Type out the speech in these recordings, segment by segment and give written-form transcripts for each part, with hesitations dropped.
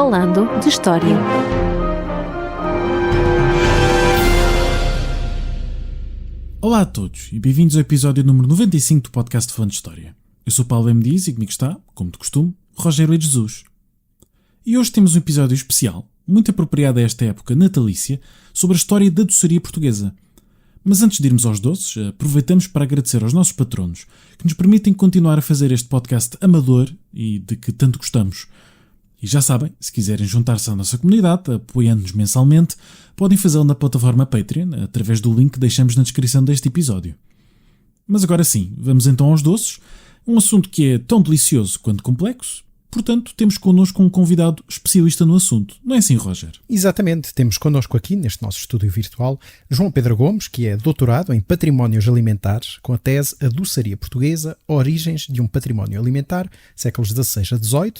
Falando de História. Olá a todos e bem-vindos ao episódio número 95 do podcast Falando de História. Eu sou Paulo M. Dias e comigo está, como de costume, Rogério de Jesus. E hoje temos um episódio especial, muito apropriado a esta época natalícia, sobre a história da doçaria portuguesa. Mas antes de irmos aos doces, aproveitamos para agradecer aos nossos patronos que nos permitem continuar a fazer este podcast amador e de que tanto gostamos. E já sabem, se quiserem juntar-se à nossa comunidade, apoiando-nos mensalmente, podem fazê-lo na plataforma Patreon, através do link que deixamos na descrição deste episódio. Mas agora sim, vamos então aos doces, um assunto que é tão delicioso quanto complexo. Portanto, temos connosco um convidado especialista no assunto. Não é assim, Roger? Exatamente. Temos connosco aqui, neste nosso estúdio virtual, João Pedro Gomes, que é doutorado em Patrimónios Alimentares, com a tese A Doçaria Portuguesa, Origens de um Património Alimentar, séculos XVI a XVIII,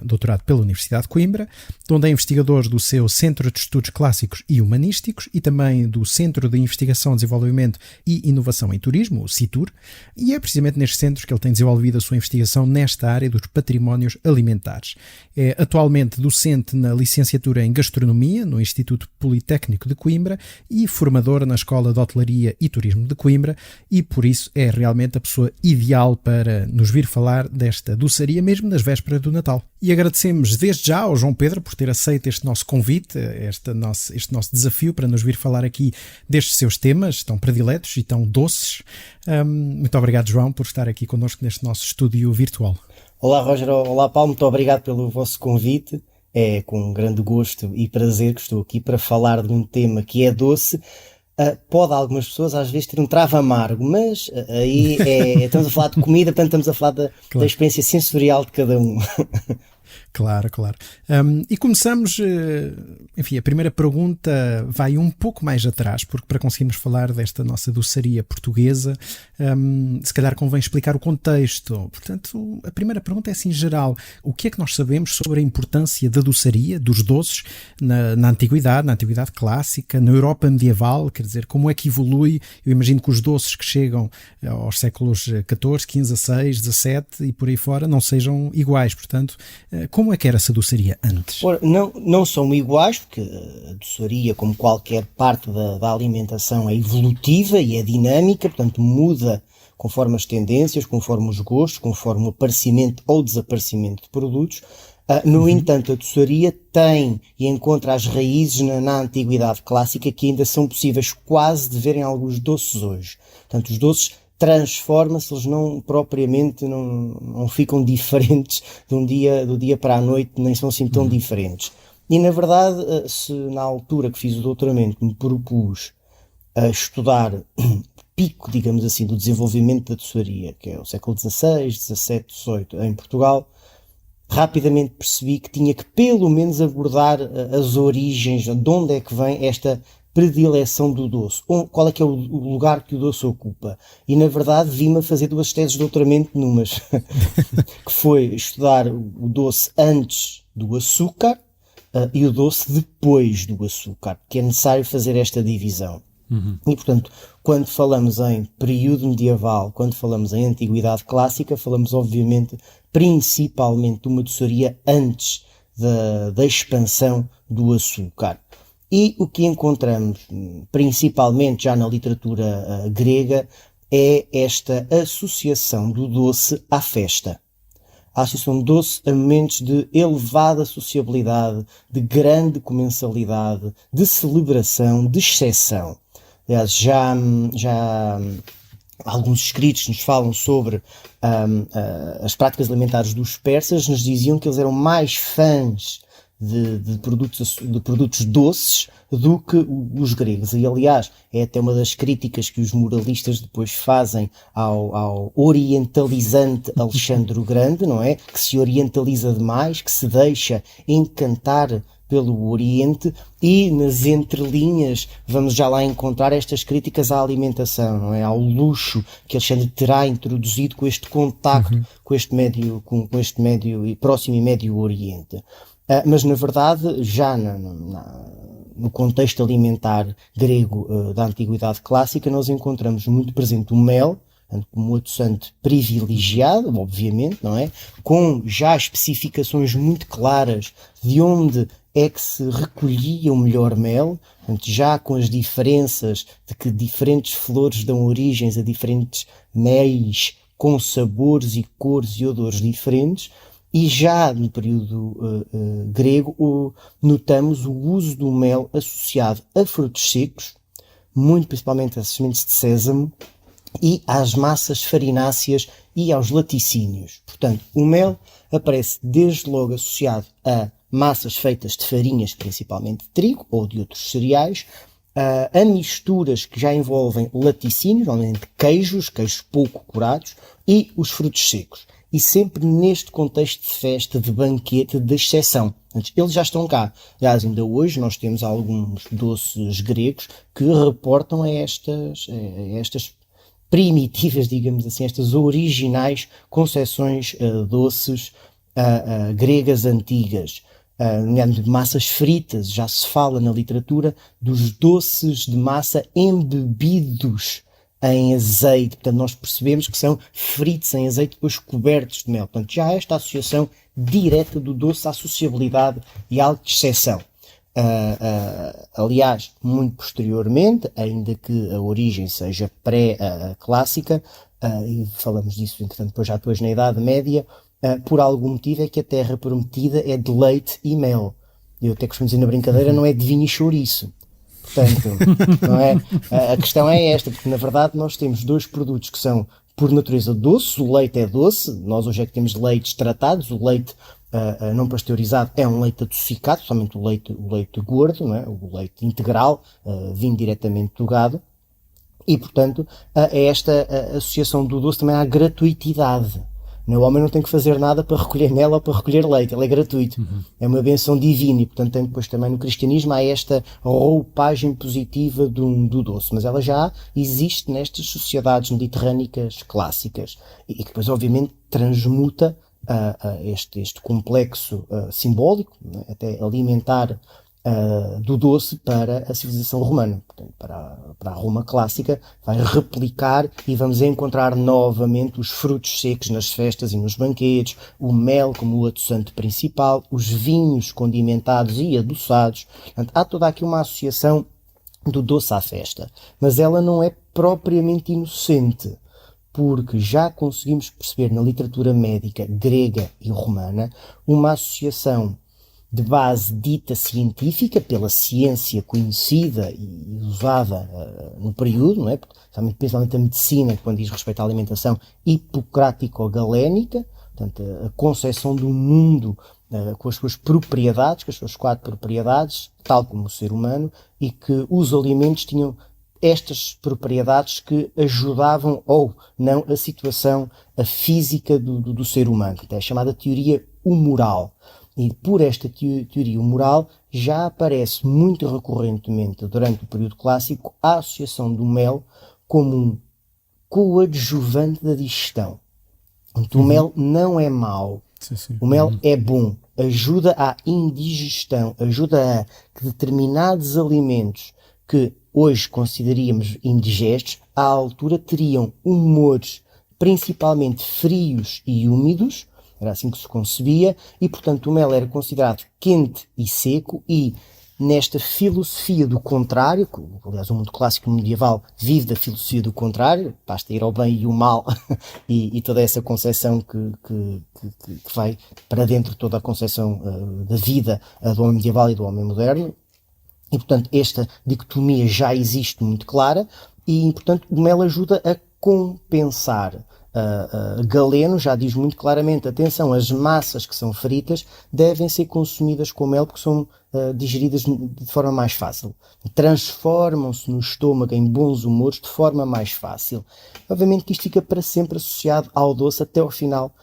doutorado pela Universidade de Coimbra, onde é investigador do seu Centro de Estudos Clássicos e Humanísticos e também do Centro de Investigação, Desenvolvimento e Inovação em Turismo, o CITUR, e é precisamente nestes centros que ele tem desenvolvido a sua investigação nesta área dos patrimónios alimentares. É atualmente docente na licenciatura em Gastronomia no Instituto Politécnico de Coimbra e formador na Escola de Hotelaria e Turismo de Coimbra e por isso é realmente a pessoa ideal para nos vir falar desta doçaria mesmo nas vésperas do Natal. E agradecemos desde já ao João Pedro por ter aceito este nosso convite, este nosso desafio para nos vir falar aqui destes seus temas tão prediletos e tão doces. Muito obrigado, João, por estar aqui connosco neste nosso estúdio virtual. Olá, Roger. Olá, Paulo. Muito obrigado pelo vosso convite. É com grande gosto e prazer que estou aqui para falar de um tema que é doce. Pode algumas pessoas às vezes ter um travo amargo, mas aí estamos a falar de comida, portanto estamos a falar da experiência sensorial de cada um. Claro. E começamos, enfim, a primeira pergunta vai um pouco mais atrás, porque para conseguirmos falar desta nossa doçaria portuguesa, se calhar convém explicar o contexto. Portanto, a primeira pergunta é assim, geral, o que é que nós sabemos sobre a importância da doçaria, dos doces, na antiguidade clássica, na Europa medieval, quer dizer, como é que evolui? Eu imagino que os doces que chegam aos séculos XIV, XV, XVI, XVII e por aí fora não sejam iguais, portanto, como é que era essa doçaria antes? Ora, não são iguais, porque a doçaria, como qualquer parte da alimentação, é evolutiva e é dinâmica, portanto muda conforme as tendências, conforme os gostos, conforme o aparecimento ou desaparecimento de produtos. No entanto, a doçaria tem e encontra as raízes na antiguidade clássica que ainda são possíveis quase de ver em alguns doces hoje. Portanto, os doces transformam-se, eles não propriamente não ficam diferentes do dia para a noite, nem são assim tão diferentes. E na verdade, se na altura que fiz o doutoramento me propus a estudar o pico, digamos assim, do desenvolvimento da doçaria, que é o século XVI, XVII, XVIII em Portugal, rapidamente percebi que tinha que pelo menos abordar as origens, de onde é que vem esta predileção do doce, qual é que é o lugar que o doce ocupa. E na verdade vi-me a fazer duas teses de doutoramento numas, que foi estudar o doce antes do açúcar e o doce depois do açúcar, porque é necessário fazer esta divisão. E portanto, quando falamos em período medieval, quando falamos em antiguidade clássica, falamos obviamente principalmente de uma doçaria antes da expansão do açúcar. E o que encontramos, principalmente já na literatura grega, é esta associação do doce à festa. A associação do doce a momentos de elevada sociabilidade, de grande comensalidade, de celebração, de exceção. Aliás, já alguns escritos nos falam sobre as práticas alimentares dos persas, nos diziam que eles eram mais fãs de produtos doces do que os gregos. E aliás, é até uma das críticas que os moralistas depois fazem ao orientalizante Alexandre o Grande, não é? Que se orientaliza demais, que se deixa encantar pelo Oriente, e nas entrelinhas vamos já lá encontrar estas críticas à alimentação, não é? Ao luxo que Alexandre terá introduzido com este contacto com este médio e próximo e médio Oriente. Mas na verdade, já no contexto alimentar grego da Antiguidade Clássica, nós encontramos muito presente o mel, portanto, como adoçante privilegiado, obviamente, não é? Com já especificações muito claras de onde é que se recolhia o melhor mel, portanto, já com as diferenças de que diferentes flores dão origens a diferentes meis com sabores e cores e odores diferentes. E já no período grego notamos o uso do mel associado a frutos secos, muito principalmente às sementes de sésamo e às massas farináceas e aos laticínios. Portanto, o mel aparece desde logo associado a massas feitas de farinhas, principalmente de trigo ou de outros cereais, a misturas que já envolvem laticínios, normalmente queijos pouco curados, e os frutos secos. E sempre neste contexto de festa, de banquete, de exceção. Eles já estão cá. Aliás, ainda hoje nós temos alguns doces gregos que reportam a estas primitivas, digamos assim, estas originais concepções doces gregas antigas. Nomeadamente massas fritas, já se fala na literatura dos doces de massa embebidos em azeite. Portanto, nós percebemos que são fritos em azeite depois cobertos de mel. Portanto, já há esta associação direta do doce à sociabilidade e algo de exceção. Aliás, muito posteriormente, ainda que a origem seja pré-clássica, e falamos disso, entretanto, depois na Idade Média, por algum motivo é que a terra prometida é de leite e mel. Eu até costumo dizer na brincadeira, não é de vinho e chouriço. Portanto, não é? A questão é esta, porque na verdade nós temos dois produtos que são por natureza doces. O leite é doce, nós hoje é que temos leites tratados. O leite não pasteurizado é um leite adocicado, somente o leite gordo, não é? O leite integral, vindo diretamente do gado. E portanto, é esta associação do doce também à gratuitidade. O homem não tem que fazer nada para recolher mel ou para recolher leite, ele é gratuito. É uma benção divina e, portanto, tem depois também no cristianismo há esta roupagem positiva do doce, mas ela já existe nestas sociedades mediterrânicas clássicas e que depois, obviamente, transmuta este complexo simbólico, né, até alimentar do doce para a civilização romana. Portanto, para a Roma clássica, vai replicar e vamos encontrar novamente os frutos secos nas festas e nos banquetes, o mel como o adoçante principal, os vinhos condimentados e adoçados. Portanto, há toda aqui uma associação do doce à festa, mas ela não é propriamente inocente, porque já conseguimos perceber na literatura médica grega e romana uma associação de base dita científica, pela ciência conhecida e usada no período, não é? Principalmente a medicina, quando diz respeito à alimentação, hipocrático-galénica, portanto, a concepção do mundo com as suas propriedades, com as suas 4 propriedades, tal como o ser humano, e que os alimentos tinham estas propriedades que ajudavam ou não a situação física do ser humano. É a chamada teoria humoral. E por esta teoria humoral já aparece muito recorrentemente durante o período clássico a associação do mel como um coadjuvante da digestão. Então, o mel não é mau, o mel é bom, ajuda à indigestão, ajuda a que determinados alimentos que hoje consideraríamos indigestos, à altura teriam humores principalmente frios e úmidos. Era assim que se concebia e, portanto, o mel era considerado quente e seco e, nesta filosofia do contrário, que, aliás, o mundo clássico medieval vive da filosofia do contrário, basta ir ao bem e o mal e toda essa concepção que vai para dentro de toda a concepção da vida do homem medieval e do homem moderno. E, portanto, esta dicotomia já existe muito clara e, portanto, o mel ajuda a compensar. Galeno já diz muito claramente, atenção, as massas que são fritas devem ser consumidas com mel porque são digeridas de forma mais fácil. Transformam-se no estômago em bons humores de forma mais fácil. Obviamente que isto fica para sempre associado ao doce até ao final,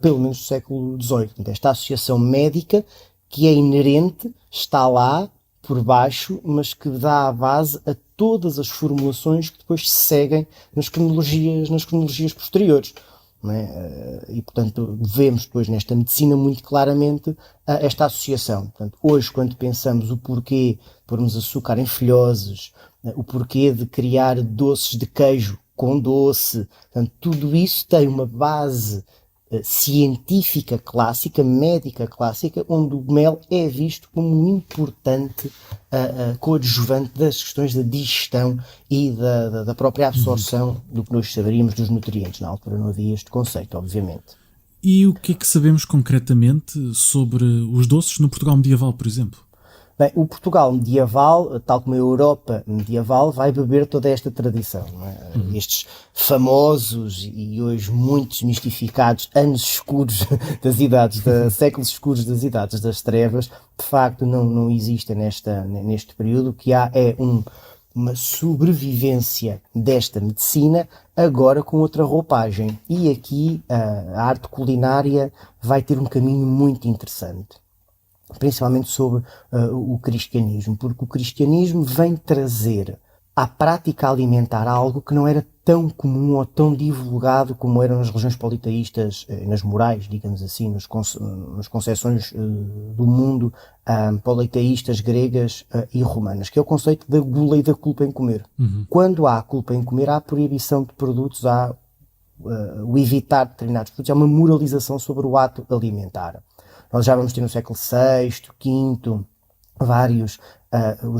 pelo menos do século XVIII. Esta associação médica que é inerente, está lá por baixo, mas que dá a base a todas as formulações que depois se seguem nas cronologias posteriores. Não é? E, portanto, vemos depois nesta medicina muito claramente esta associação. Portanto, hoje, quando pensamos o porquê de pormos açúcar em filhoses, o porquê de criar doces de queijo com doce. Portanto, tudo isso tem uma base científica clássica, médica clássica, onde o mel é visto como um importante coadjuvante das questões da digestão e da própria absorção do que nós saberíamos dos nutrientes. Na altura não havia este conceito, obviamente. E o que é que sabemos concretamente sobre os doces no Portugal medieval, por exemplo? Bem, o Portugal medieval, tal como a Europa medieval, vai beber toda esta tradição. Não é? Estes famosos e hoje muito desmistificados anos escuros das idades, séculos escuros das idades das trevas, de facto não existem neste período. O que há é uma sobrevivência desta medicina, agora com outra roupagem. E aqui a arte culinária vai ter um caminho muito interessante. Principalmente sobre o cristianismo, porque o cristianismo vem trazer à prática alimentar algo que não era tão comum ou tão divulgado como eram nas religiões politeístas, nas morais, digamos assim, nas concepções do mundo politeístas gregas e romanas, que é o conceito da gula e da culpa em comer. Quando há culpa em comer, há proibição de produtos, há o evitar determinados produtos, há uma moralização sobre o ato alimentar. Nós já vamos ter no século VI, V,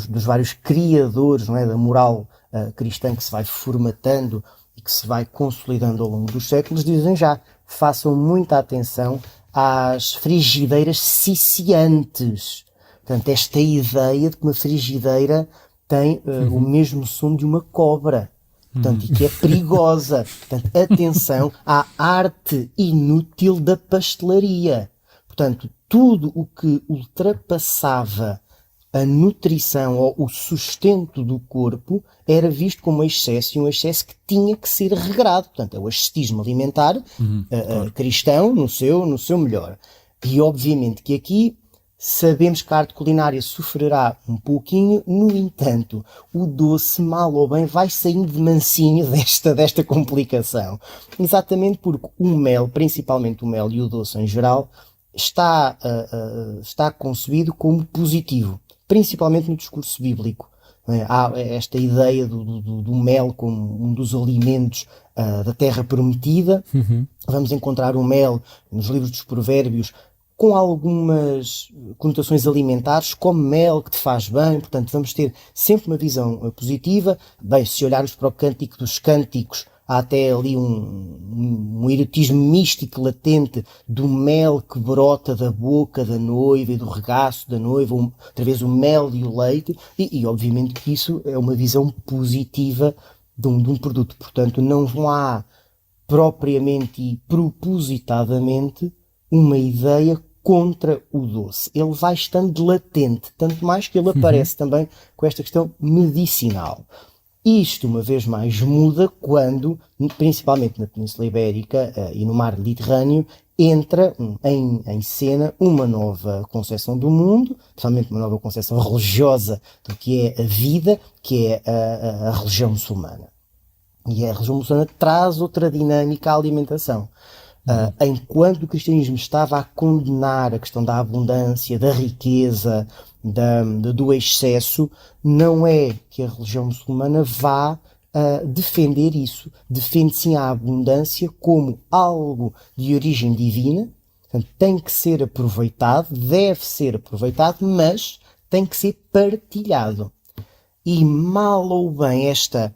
dos vários criadores, não é, da moral cristã que se vai formatando e que se vai consolidando ao longo dos séculos, dizem já, façam muita atenção às frigideiras ciciantes. Portanto, esta ideia de que uma frigideira tem o mesmo som de uma cobra. Portanto, e que é perigosa. Portanto, atenção à arte inútil da pastelaria. Portanto, tudo o que ultrapassava a nutrição ou o sustento do corpo era visto como excesso, e um excesso que tinha que ser regrado. Portanto, é o ascetismo alimentar cristão no seu melhor. E obviamente que aqui sabemos que a arte culinária sofrerá um pouquinho, no entanto, o doce, mal ou bem, vai saindo de mansinho desta complicação. Exatamente porque o mel, principalmente o mel e o doce em geral, está concebido como positivo, principalmente no discurso bíblico. Há esta ideia do mel como um dos alimentos da terra prometida. Vamos encontrar o mel nos livros dos provérbios com algumas conotações alimentares, como mel que te faz bem. Portanto, vamos ter sempre uma visão positiva. Bem, se olharmos para o Cântico dos Cânticos, há até ali um erotismo místico latente do mel que brota da boca da noiva e do regaço da noiva, outra vez o mel e o leite, e obviamente que isso é uma visão positiva de um produto. Portanto, não há propriamente e propositadamente uma ideia contra o doce. Ele vai estando latente, tanto mais que ele aparece também com esta questão medicinal. Isto, uma vez mais, muda quando, principalmente na Península Ibérica e no mar Mediterrâneo, entra em cena uma nova concepção do mundo, principalmente uma nova concepção religiosa do que é a vida, que é a religião muçulmana. E a religião muçulmana traz outra dinâmica à alimentação. Enquanto o cristianismo estava a condenar a questão da abundância, da riqueza, do excesso, não é que a religião muçulmana vá defender isso. Defende sim a abundância como algo de origem divina. Portanto, tem que ser aproveitado, deve ser aproveitado, mas tem que ser partilhado. E mal ou bem esta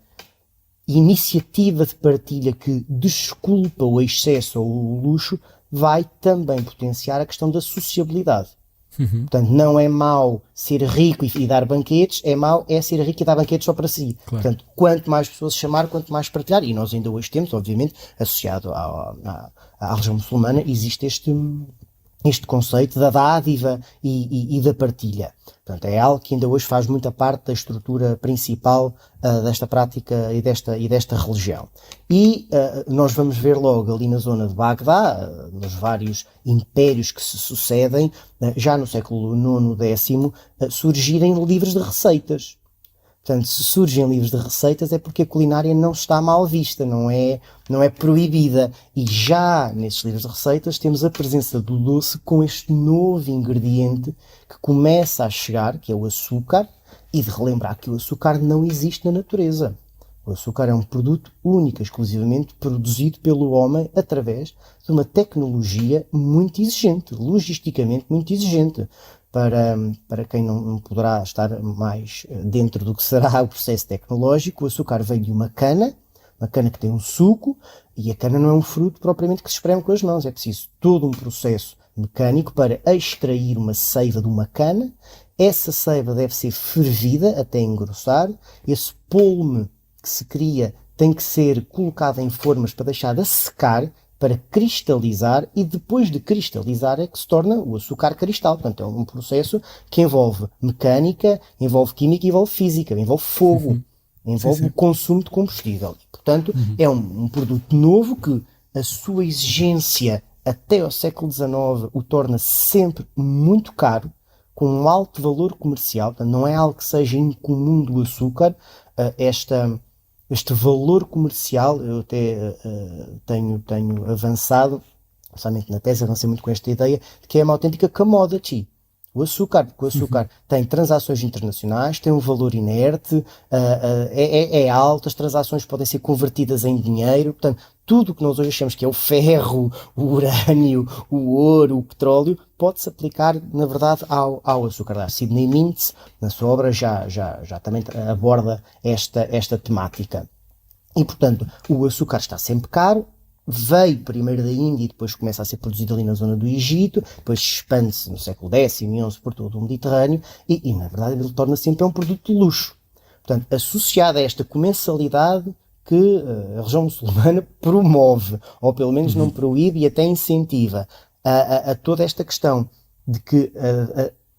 iniciativa de partilha que desculpa o excesso ou o luxo vai também potenciar a questão da sociabilidade. Portanto, não é mau ser rico e dar banquetes, é mau ser rico e dar banquetes só para si. Claro. Portanto, quanto mais pessoas chamar, quanto mais partilhar, e nós ainda hoje temos, obviamente, associado à religião muçulmana, existe este conceito da dádiva e da partilha. Portanto, é algo que ainda hoje faz muita parte da estrutura principal desta prática e desta religião. E nós vamos ver logo ali na zona de Bagdá, nos vários impérios que se sucedem, já no século IX, X, surgirem livros de receitas. Portanto, se surgem livros de receitas é porque a culinária não está mal vista, não é proibida. E já nesses livros de receitas temos a presença do doce com este novo ingrediente que começa a chegar, que é o açúcar, e de relembrar que o açúcar não existe na natureza. O açúcar é um produto único, exclusivamente produzido pelo homem através de uma tecnologia muito exigente, logisticamente muito exigente. Para quem não poderá estar mais dentro do que será o processo tecnológico, o açúcar vem de uma cana que tem um suco, e a cana não é um fruto propriamente que se espreme com as mãos. É preciso todo um processo mecânico para extrair uma seiva de uma cana. Essa seiva deve ser fervida até engrossar. Esse polme que se cria tem que ser colocado em formas para deixar de secar, para cristalizar, e depois de cristalizar é que se torna o açúcar cristal. Portanto, é um processo que envolve mecânica, envolve química, envolve física, envolve fogo, envolve o consumo de combustível. Portanto, é um produto novo que a sua exigência até ao século XIX o torna sempre muito caro, com um alto valor comercial. Portanto, não é algo que seja incomum do açúcar. Este valor comercial, eu até tenho avançado, somente na tese, avancei muito com esta ideia, de que é uma autêntica commodity. O açúcar, porque o açúcar tem transações internacionais, tem um valor inerte, é alto, as transações podem ser convertidas em dinheiro. Portanto, tudo o que nós hoje achamos que é o ferro, o urânio, o ouro, o petróleo, pode-se aplicar, na verdade, ao açúcar. Sidney Mintz, na sua obra, já também aborda esta temática. E, portanto, o açúcar está sempre caro. Veio primeiro da Índia e depois começa a ser produzido ali na zona do Egito, depois expande-se no século X e XI por todo o Mediterrâneo e na verdade, ele torna sempre um produto de luxo. Portanto, associado a esta comensalidade que a religião muçulmana promove, ou pelo menos não proíbe e até incentiva, a toda esta questão de que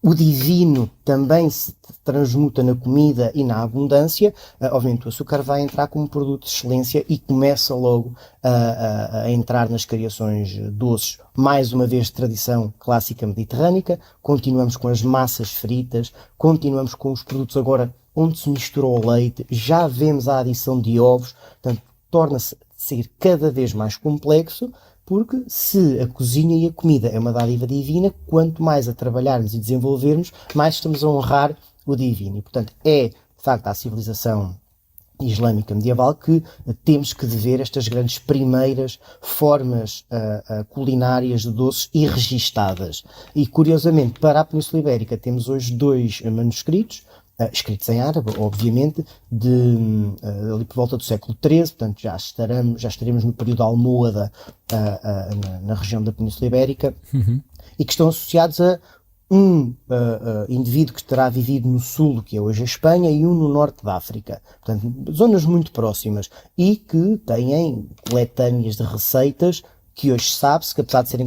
o divino também se transmuta na comida e na abundância. Obviamente o açúcar vai entrar como produto de excelência e começa logo a entrar nas criações doces. Mais uma vez, tradição clássica mediterrânica. Continuamos com as massas fritas, continuamos com os produtos agora onde se mistura o leite, já vemos a adição de ovos. Portanto, torna-se a ser cada vez mais complexo, porque se a cozinha e a comida é uma dádiva divina, quanto mais a trabalharmos e desenvolvermos, mais estamos a honrar o divino. E, portanto, é, de facto, à civilização islâmica medieval que temos que dever estas grandes primeiras formas culinárias de doces e registadas. E, curiosamente, para a Península Ibérica temos hoje 2 manuscritos, escritos em árabe, obviamente, ali por volta do século XIII, portanto já estaremos no período almohade na região da Península Ibérica, e que estão associados a um indivíduo que terá vivido no sul, que é hoje a Espanha, e um no norte da África. Portanto, zonas muito próximas, e que têm coletâneas de receitas que hoje sabe-se que, apesar de serem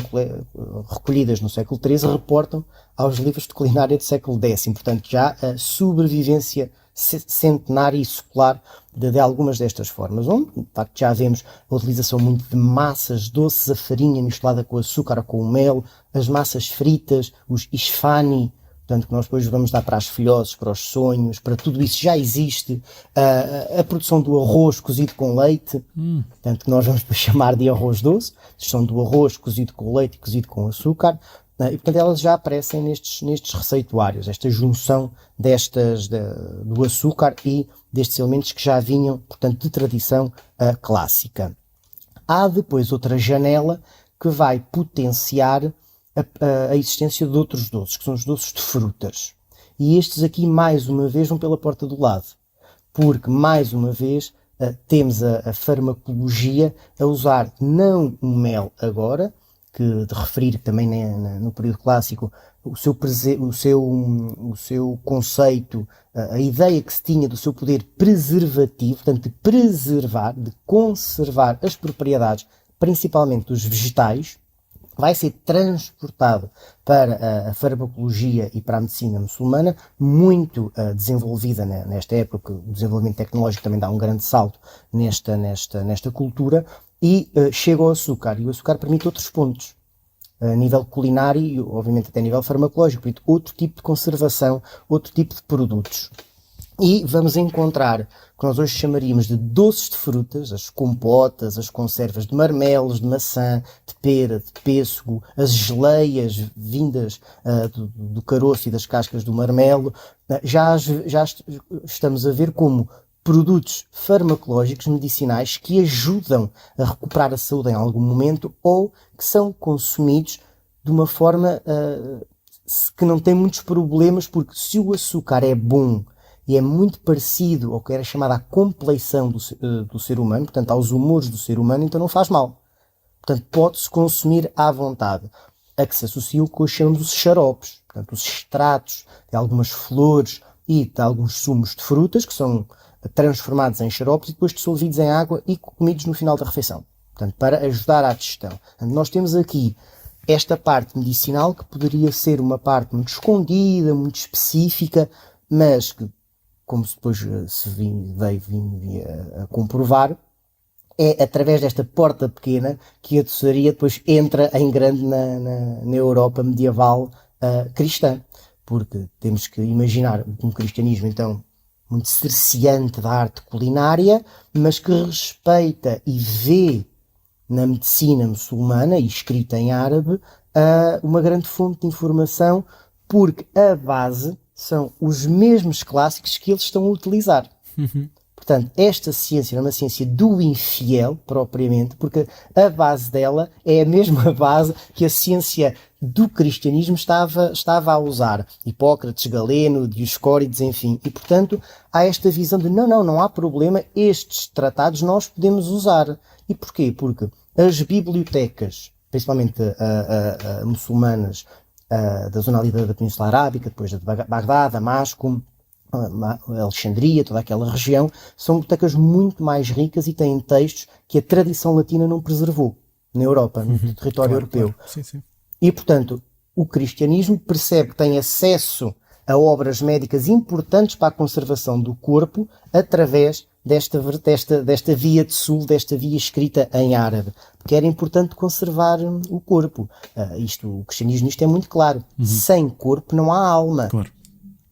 recolhidas no século XIII, reportam aos livros de culinária do século X. Portanto, já a sobrevivência centenária e secular de algumas destas formas, onde, de facto, já vemos a utilização muito de massas doces, a farinha misturada com açúcar ou com o mel, as massas fritas, os isfani, portanto, que nós depois vamos dar para as filhoses, para os sonhos, para tudo isso já existe. A produção do arroz cozido com leite, portanto, que nós vamos chamar de arroz doce, são do arroz cozido com leite e cozido com açúcar, e, portanto, elas já aparecem nestes receituários, esta junção do açúcar e destes elementos que já vinham, portanto, de tradição clássica. Há depois outra janela que vai potenciar a existência de outros doces, que são os doces de frutas. E estes aqui, mais uma vez, vão pela porta do lado. Porque, mais uma vez, temos a farmacologia a usar não o mel agora, que de referir também no período clássico, o seu conceito, a ideia que se tinha do seu poder preservativo, portanto, de preservar, de conservar as propriedades, principalmente dos vegetais, vai ser transportado para a farmacologia e para a medicina muçulmana, muito desenvolvida nesta época. O desenvolvimento tecnológico também dá um grande salto nesta cultura, e chega ao açúcar, e o açúcar permite outros pontos, a nível culinário e, obviamente, até a nível farmacológico, permite outro tipo de conservação, outro tipo de produtos. E vamos encontrar o que nós hoje chamaríamos de doces de frutas, as compotas, as conservas de marmelos, de maçã, de pera, de pêssego, as geleias vindas do caroço e das cascas do marmelo. Já estamos a ver como produtos farmacológicos, medicinais, que ajudam a recuperar a saúde em algum momento ou que são consumidos de uma forma que não tem muitos problemas, porque se o açúcar é bom e é muito parecido ao que era chamada a compleição do ser humano, portanto aos humores do ser humano, então não faz mal. Portanto, pode-se consumir à vontade. A que se associam com os chamamos os xaropes, portanto os extratos de algumas flores e de alguns sumos de frutas que são transformados em xaropes e depois dissolvidos em água e comidos no final da refeição. Portanto, para ajudar à digestão. Portanto, nós temos aqui esta parte medicinal que poderia ser uma parte muito escondida, muito específica, mas que, como depois se veio a comprovar, é através desta porta pequena que a doçaria depois entra em grande na Europa medieval cristã. Porque temos que imaginar um cristianismo, então, muito cerceante da arte culinária, mas que respeita e vê na medicina muçulmana, e escrita em árabe, uma grande fonte de informação, porque a base são os mesmos clássicos que eles estão a utilizar. Portanto, esta ciência é uma ciência do infiel, propriamente, porque a base dela é a mesma base que a ciência do cristianismo estava a usar. Hipócrates, Galeno, Dioscórides, enfim. E, portanto, há esta visão de não há problema, estes tratados nós podemos usar. E porquê? Porque as bibliotecas, principalmente muçulmanas, da zona ali da Península Arábica, depois de Bagdá, Damasco, Alexandria, toda aquela região, são bibliotecas muito mais ricas e têm textos que a tradição latina não preservou na Europa, no território europeu. Claro. Sim. E, portanto, o cristianismo percebe que tem acesso a obras médicas importantes para a conservação do corpo através desta via de sul, desta via escrita em árabe, porque era importante conservar o corpo. O cristianismo isto é muito claro. Sem corpo não há alma. Claro.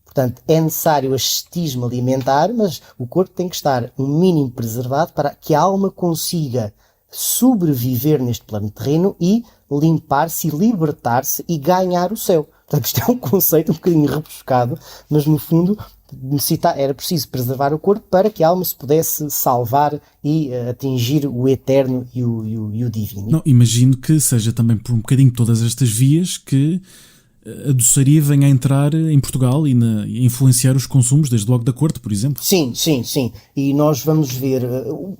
Portanto, é necessário ascetismo alimentar, mas o corpo tem que estar um mínimo preservado para que a alma consiga sobreviver neste plano terreno e limpar-se, libertar-se e ganhar o céu. Portanto, isto é um conceito um bocadinho rebuscado, mas no fundo era preciso preservar o corpo para que a alma se pudesse salvar e atingir o eterno e o divino. Não, imagino que seja também por um bocadinho todas estas vias que a doçaria venha a entrar em Portugal e a influenciar os consumos, desde logo da corte, por exemplo. Sim. E nós vamos ver... O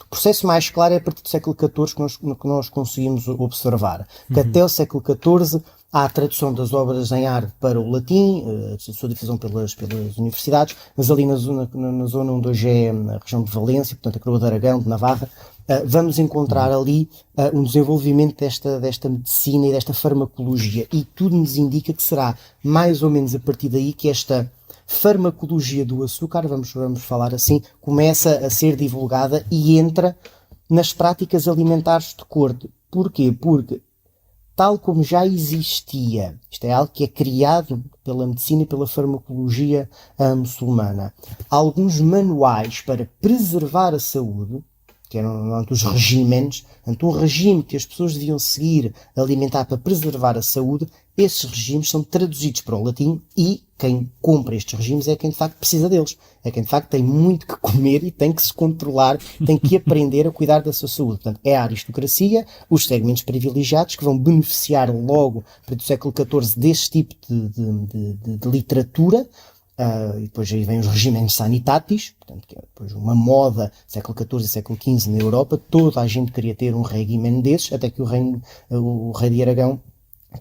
processo mais claro é a partir do século XIV que nós conseguimos observar. Que até o século XIV há a tradução das obras em árabe para o latim, a sua difusão pelas universidades, mas ali na zona onde hoje é a região de Valência, portanto a Coroa de Aragão, de Navarra, vamos encontrar ali um desenvolvimento desta medicina e desta farmacologia, e tudo nos indica que será mais ou menos a partir daí que esta farmacologia do açúcar, vamos falar assim, começa a ser divulgada e entra nas práticas alimentares de corte. Porquê? Porque tal como já existia, isto é algo que é criado pela medicina e pela farmacologia muçulmana, alguns manuais para preservar a saúde, que eram os regimes, um regime que as pessoas deviam seguir, alimentar para preservar a saúde, esses regimes são traduzidos para o latim e quem compra estes regimes é quem de facto precisa deles. É quem de facto tem muito que comer e tem que se controlar, tem que aprender a cuidar da sua saúde. Portanto, é a aristocracia, os segmentos privilegiados que vão beneficiar logo, do século XIV, deste tipo de literatura. E depois aí vem os regimes sanitatis, portanto, que é depois uma moda, século XIV e século XV na Europa, toda a gente queria ter um regime desses, até que o rei de Aragão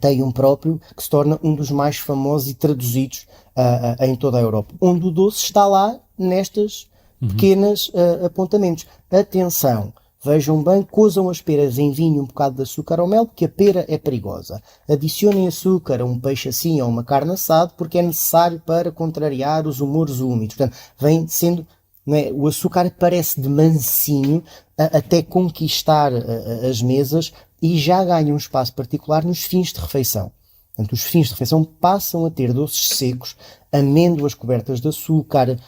tem um próprio, que se torna um dos mais famosos e traduzidos em toda a Europa, onde o doce está lá nestas pequenas apontamentos. Atenção! Vejam bem, cozam as peras em vinho um bocado de açúcar ou mel, porque a pera é perigosa. Adicionem açúcar a um peixe assim ou uma carne assado, porque é necessário para contrariar os humores úmidos. Portanto, vem sendo... O açúcar parece de mansinho até conquistar as mesas e já ganha um espaço particular nos fins de refeição. Portanto, os fins de refeição passam a ter doces secos, amêndoas cobertas de açúcar,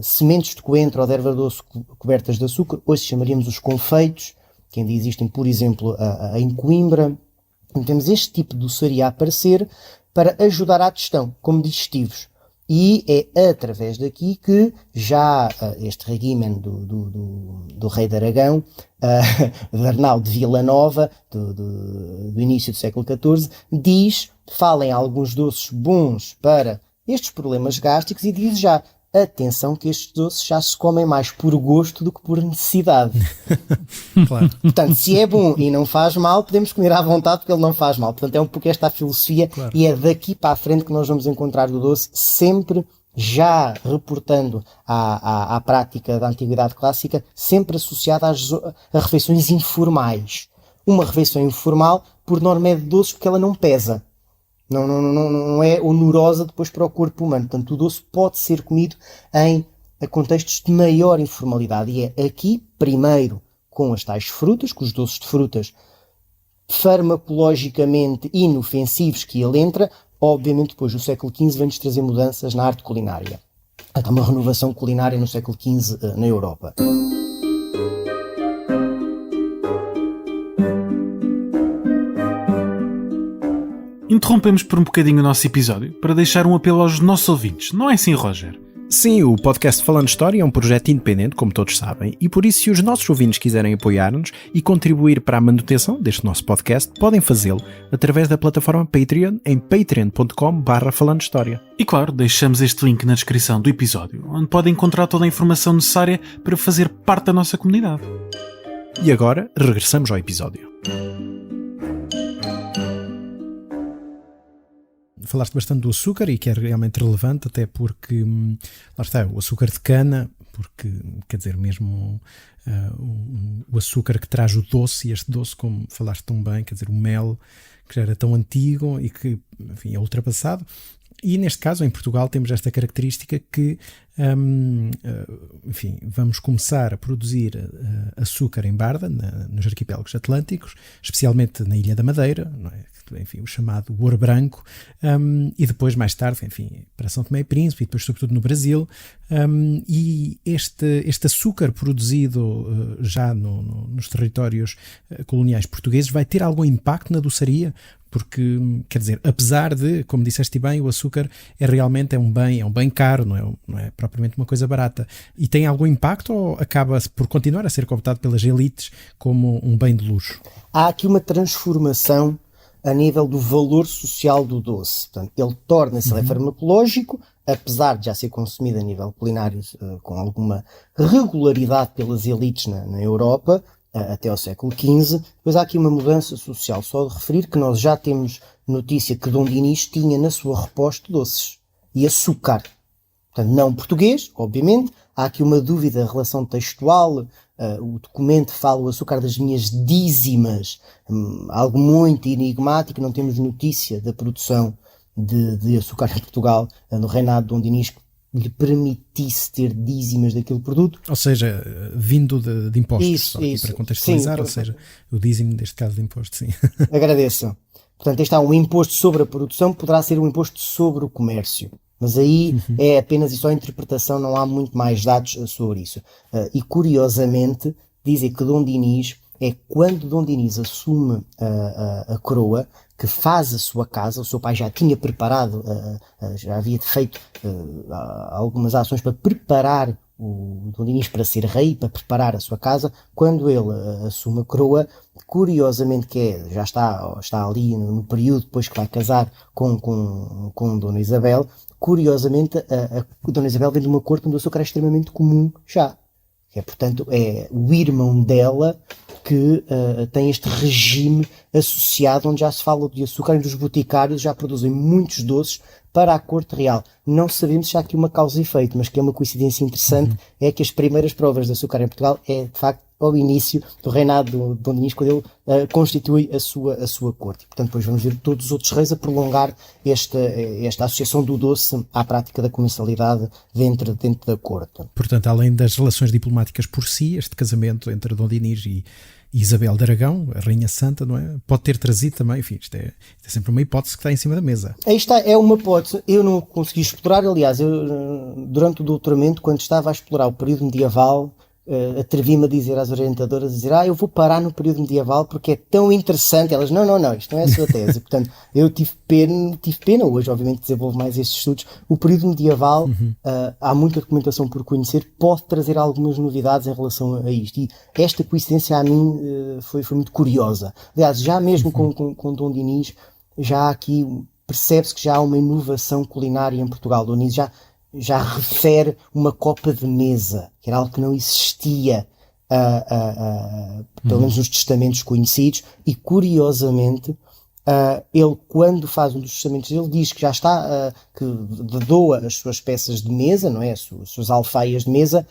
sementes de coentro ou de erva doce cobertas de açúcar. Hoje chamaríamos os confeitos, que ainda existem, por exemplo, em Coimbra. Então, temos este tipo de doçaria a aparecer para ajudar à digestão, como digestivos. E é através daqui que já este regimen do rei de Aragão, de Arnaldo de Vilanova, do início do século XIV, fala em alguns doces bons para estes problemas gástricos e diz já, atenção que estes doces já se comem mais por gosto do que por necessidade. Claro. Portanto, se é bom e não faz mal, podemos comer à vontade porque ele não faz mal. Portanto, é um pouco esta a filosofia, claro. E é daqui para a frente que nós vamos encontrar o doce, sempre já reportando à prática da Antiguidade Clássica, sempre associada a refeições informais. Uma refeição informal, por norma, é de doces porque ela não pesa. Não é onerosa depois para o corpo humano. Portanto, o doce pode ser comido em contextos de maior informalidade. E é aqui, primeiro, com as tais frutas, com os doces de frutas farmacologicamente inofensivos que ele entra. Obviamente, depois, o século XV vem-nos trazer mudanças na arte culinária. Há uma renovação culinária no século XV na Europa. Interrompemos por um bocadinho o nosso episódio para deixar um apelo aos nossos ouvintes. Não é assim, Roger? Sim, o podcast Falando História é um projeto independente, como todos sabem, e por isso, se os nossos ouvintes quiserem apoiar-nos e contribuir para a manutenção deste nosso podcast, podem fazê-lo através da plataforma Patreon em patreon.com/falandohistoria. E claro, deixamos este link na descrição do episódio, onde podem encontrar toda a informação necessária para fazer parte da nossa comunidade. E agora, regressamos ao episódio. Falaste bastante do açúcar e que é realmente relevante, até porque, lá está, o açúcar de cana, porque, quer dizer, mesmo o açúcar que traz o doce, e este doce, como falaste tão bem, quer dizer, o mel, que já era tão antigo e que, enfim, é ultrapassado. E neste caso, em Portugal, temos esta característica que, enfim, vamos começar a produzir açúcar em barda, nos arquipélagos atlânticos, especialmente na Ilha da Madeira, não é? Enfim, o chamado ouro branco, e depois, mais tarde, enfim, para São Tomé e Príncipe, e depois, sobretudo, no Brasil. E este açúcar produzido já nos territórios coloniais portugueses vai ter algum impacto na doçaria? Porque, quer dizer, apesar de, como disseste bem, o açúcar é um bem caro, não é propriamente uma coisa barata. E tem algum impacto ou acaba por continuar a ser cooptado pelas elites como um bem de luxo? Há aqui uma transformação a nível do valor social do doce. Portanto, ele torna-se farmacológico, apesar de já ser consumido a nível culinário com alguma regularidade pelas elites na Europa, até ao século XV. Depois há aqui uma mudança social. Só de referir que nós já temos notícia que Dom Dinis tinha na sua reposta doces e açúcar. Portanto, não português, obviamente. Há aqui uma dúvida em relação textual. O documento fala o açúcar das minhas dízimas, algo muito enigmático. Não temos notícia da produção de açúcar em Portugal no reinado de Dom Dinis que lhe permitisse ter dízimas daquele produto. Ou seja, vindo de impostos, isso, para contextualizar, sim, ou seja, o dízimo, neste caso, de imposto, sim. Agradeço. Portanto, este há um imposto sobre a produção, poderá ser um imposto sobre o comércio. Mas aí é apenas e só interpretação, não há muito mais dados sobre isso. E curiosamente, dizem que Dom Dinis, é quando Dom Dinis assume a coroa, que faz a sua casa. O seu pai já tinha preparado, já havia feito algumas ações para preparar o Dom Dinis para ser rei, para preparar a sua casa. Quando ele assume a coroa, curiosamente, já está ali no período depois que vai casar com Dona Isabel. Curiosamente, a Dona Isabel vem de uma corte onde o açúcar é extremamente comum já. Portanto, é o irmão dela que tem este regime associado, onde já se fala de açúcar, onde os boticários já produzem muitos doces para a corte real. Não sabemos se há aqui uma causa e efeito, mas que é uma coincidência interessante, é que as primeiras provas de açúcar em Portugal é, de facto, ao início do reinado de Dom Dinis, quando ele constitui a sua corte. E, portanto, depois vamos ver todos os outros reis a prolongar esta associação do doce à prática da comensalidade dentro da corte. Portanto, além das relações diplomáticas por si, este casamento entre Dom Dinis e Isabel de Aragão, a Rainha Santa, não é? Pode ter trazido também, enfim, isto é sempre uma hipótese que está em cima da mesa. Aí está, é uma hipótese. Eu não consegui explorar, aliás, durante o doutoramento, quando estava a explorar o período medieval, atrevi-me a dizer às orientadoras, eu vou parar no período medieval porque é tão interessante. Elas, não, isto não é a sua tese. Portanto, eu tive pena, hoje obviamente desenvolvo mais estes estudos. O período medieval, há muita documentação por conhecer, pode trazer algumas novidades em relação a isto. E esta coincidência a mim foi muito curiosa. Aliás, já mesmo com Dom Dinis, já há aqui, percebe-se que já há uma inovação culinária em Portugal. Dom Dinis já refere uma copa de mesa, que era algo que não existia, pelo menos nos testamentos conhecidos, e curiosamente, ele, quando faz um dos testamentos dele, diz que já está, que doa as suas peças de mesa, não é? As suas alfaias de mesa,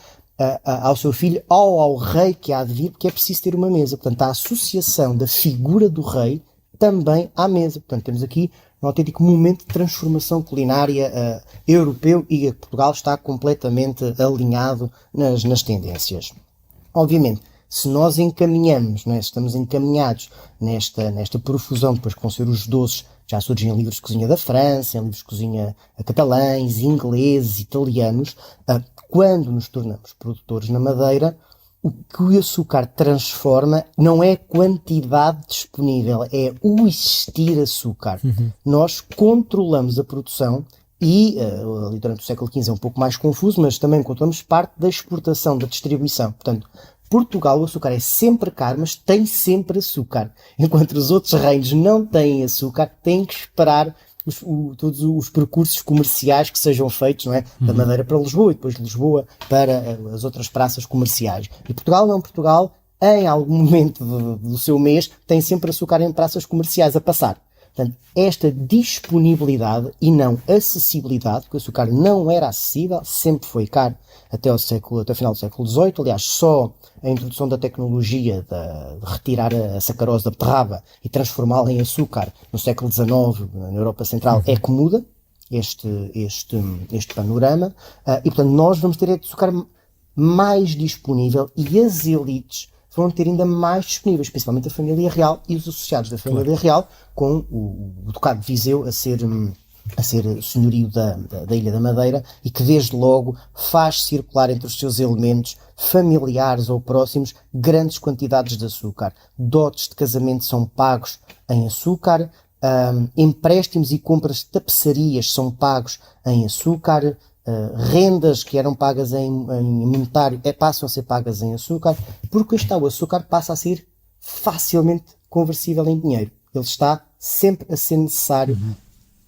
ao seu filho ou ao rei que há de vir, porque é preciso ter uma mesa. Portanto, a associação da figura do rei também à mesa. Portanto, temos aqui um autêntico momento de transformação culinária europeu, e Portugal está completamente alinhado nas tendências. Obviamente, se nós encaminhamos, não é? Estamos encaminhados nesta profusão, depois que vão ser os doces, já surgem em livros de cozinha da França, em livros de cozinha catalães, ingleses, italianos, quando nos tornamos produtores na Madeira, o que o açúcar transforma não é a quantidade disponível, é o existir açúcar. Nós controlamos a produção e, ali durante o século XV é um pouco mais confuso, mas também controlamos parte da exportação, da distribuição. Portanto, Portugal, o açúcar é sempre caro, mas tem sempre açúcar. Enquanto os outros reinos não têm açúcar, têm que esperar todos os percursos comerciais que sejam feitos, não é? Da Madeira para Lisboa e depois de Lisboa para as outras praças comerciais. E Portugal não, Portugal, em algum momento do seu mês, tem sempre açúcar em praças comerciais a passar. Portanto, esta disponibilidade e não acessibilidade, porque o açúcar não era acessível, sempre foi caro até o final do século XVIII. Aliás, só a introdução da tecnologia de retirar a sacarose da beterraba e transformá-la em açúcar no século XIX, na Europa Central, é que muda este panorama. E, portanto, nós vamos ter açúcar mais disponível e as elites vão ter ainda mais disponíveis, principalmente a família real e os associados da família real, com o Ducado de Viseu a ser senhorio da Ilha da Madeira, e que desde logo faz circular entre os seus elementos familiares ou próximos grandes quantidades de açúcar. Dotes de casamento são pagos em açúcar, empréstimos e compras de tapeçarias são pagos em açúcar, rendas que eram pagas em monetário passam a ser pagas em açúcar, porque o açúcar passa a ser facilmente conversível em dinheiro. Ele está sempre a ser necessário.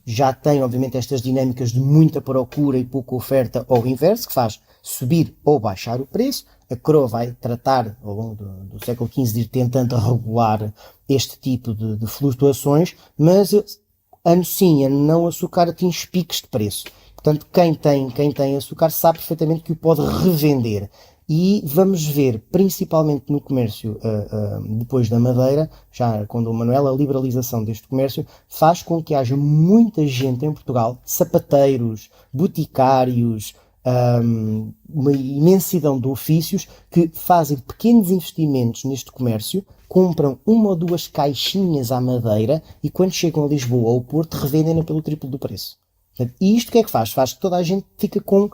Já tem, obviamente, estas dinâmicas de muita procura e pouca oferta, ou o inverso, que faz subir ou baixar o preço. A coroa vai tratar, ao longo do século XV, de ir tentando regular este tipo de flutuações, mas ano sim, ano não, o açúcar atinge picos de preço. Portanto, quem tem açúcar sabe perfeitamente que o pode revender. E vamos ver, principalmente no comércio depois da Madeira, já com Dom Manuel, a liberalização deste comércio faz com que haja muita gente em Portugal, sapateiros, boticários, uma imensidão de ofícios que fazem pequenos investimentos neste comércio, compram uma ou duas caixinhas à Madeira e quando chegam a Lisboa ou ao Porto revendem-na pelo triplo do preço. E isto o que é que faz? Faz que toda a gente fica com,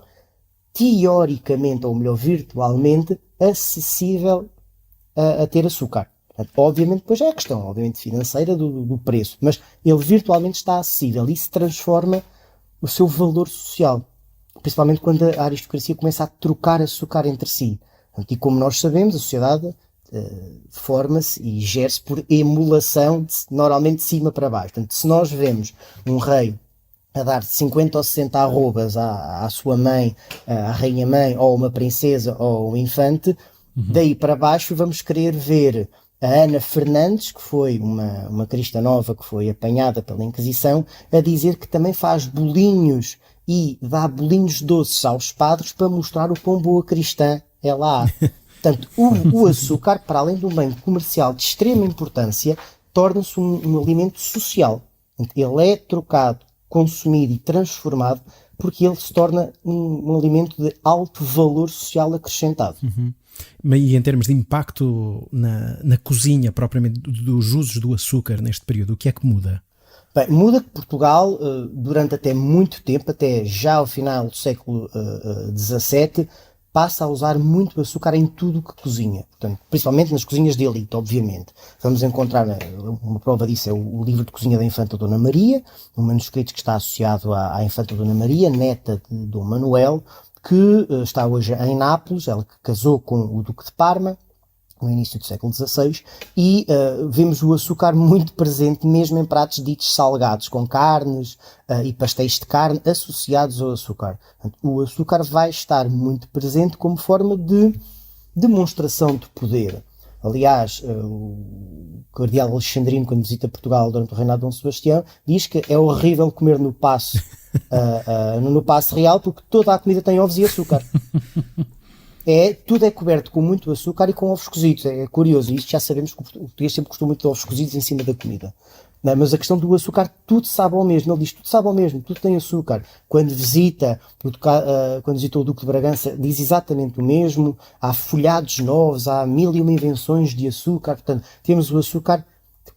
teoricamente, ou melhor, virtualmente, acessível a ter açúcar. Portanto, obviamente, depois é a questão, obviamente, financeira do preço, mas ele virtualmente está acessível e isso transforma o seu valor social, principalmente quando a aristocracia começa a trocar açúcar entre si. Portanto, e como nós sabemos, a sociedade forma-se e gere-se por emulação, normalmente de cima para baixo. Portanto, se nós vemos um rei a dar 50 ou 60 arrobas à sua mãe, à rainha-mãe, ou uma princesa, ou um infante, daí para baixo vamos querer ver a Ana Fernandes, que foi uma crista nova que foi apanhada pela Inquisição, a dizer que também faz bolinhos e dá bolinhos doces aos padres para mostrar o quão boa cristã ela há. Portanto, o açúcar, para além de um bem comercial de extrema importância, torna-se um alimento social. Ele é trocado, consumido e transformado porque ele se torna um alimento de alto valor social acrescentado. E em termos de impacto na cozinha propriamente dos usos do açúcar neste período, o que é que muda? Bem, muda que Portugal, durante até muito tempo, até já ao final do século XVII, passa a usar muito açúcar em tudo o que cozinha. Portanto, principalmente nas cozinhas de elite, obviamente. Vamos encontrar, uma prova disso é o livro de cozinha da Infanta Dona Maria, um manuscrito que está associado à Infanta Dona Maria, neta de Dom Manuel, que está hoje em Nápoles, ela que casou com o Duque de Parma, no início do século XVI, e vemos o açúcar muito presente mesmo em pratos ditos salgados, com carnes e pastéis de carne associados ao açúcar. Portanto, o açúcar vai estar muito presente como forma de demonstração de poder. Aliás, o cardeal Alexandrino, quando visita Portugal durante o reinado de Dom Sebastião, diz que é horrível comer no paço real, porque toda a comida tem ovos e açúcar. Tudo é coberto com muito açúcar e com ovos cozidos. É curioso, isto já sabemos que o português sempre gostou muito de ovos cozidos em cima da comida. Não, mas a questão do açúcar, tudo sabe ao mesmo. Ele diz, tudo sabe ao mesmo, tudo tem açúcar. Quando visitou o Duque de Bragança, diz exatamente o mesmo. Há folhados novos, há 1001 invenções de açúcar. Portanto, temos o açúcar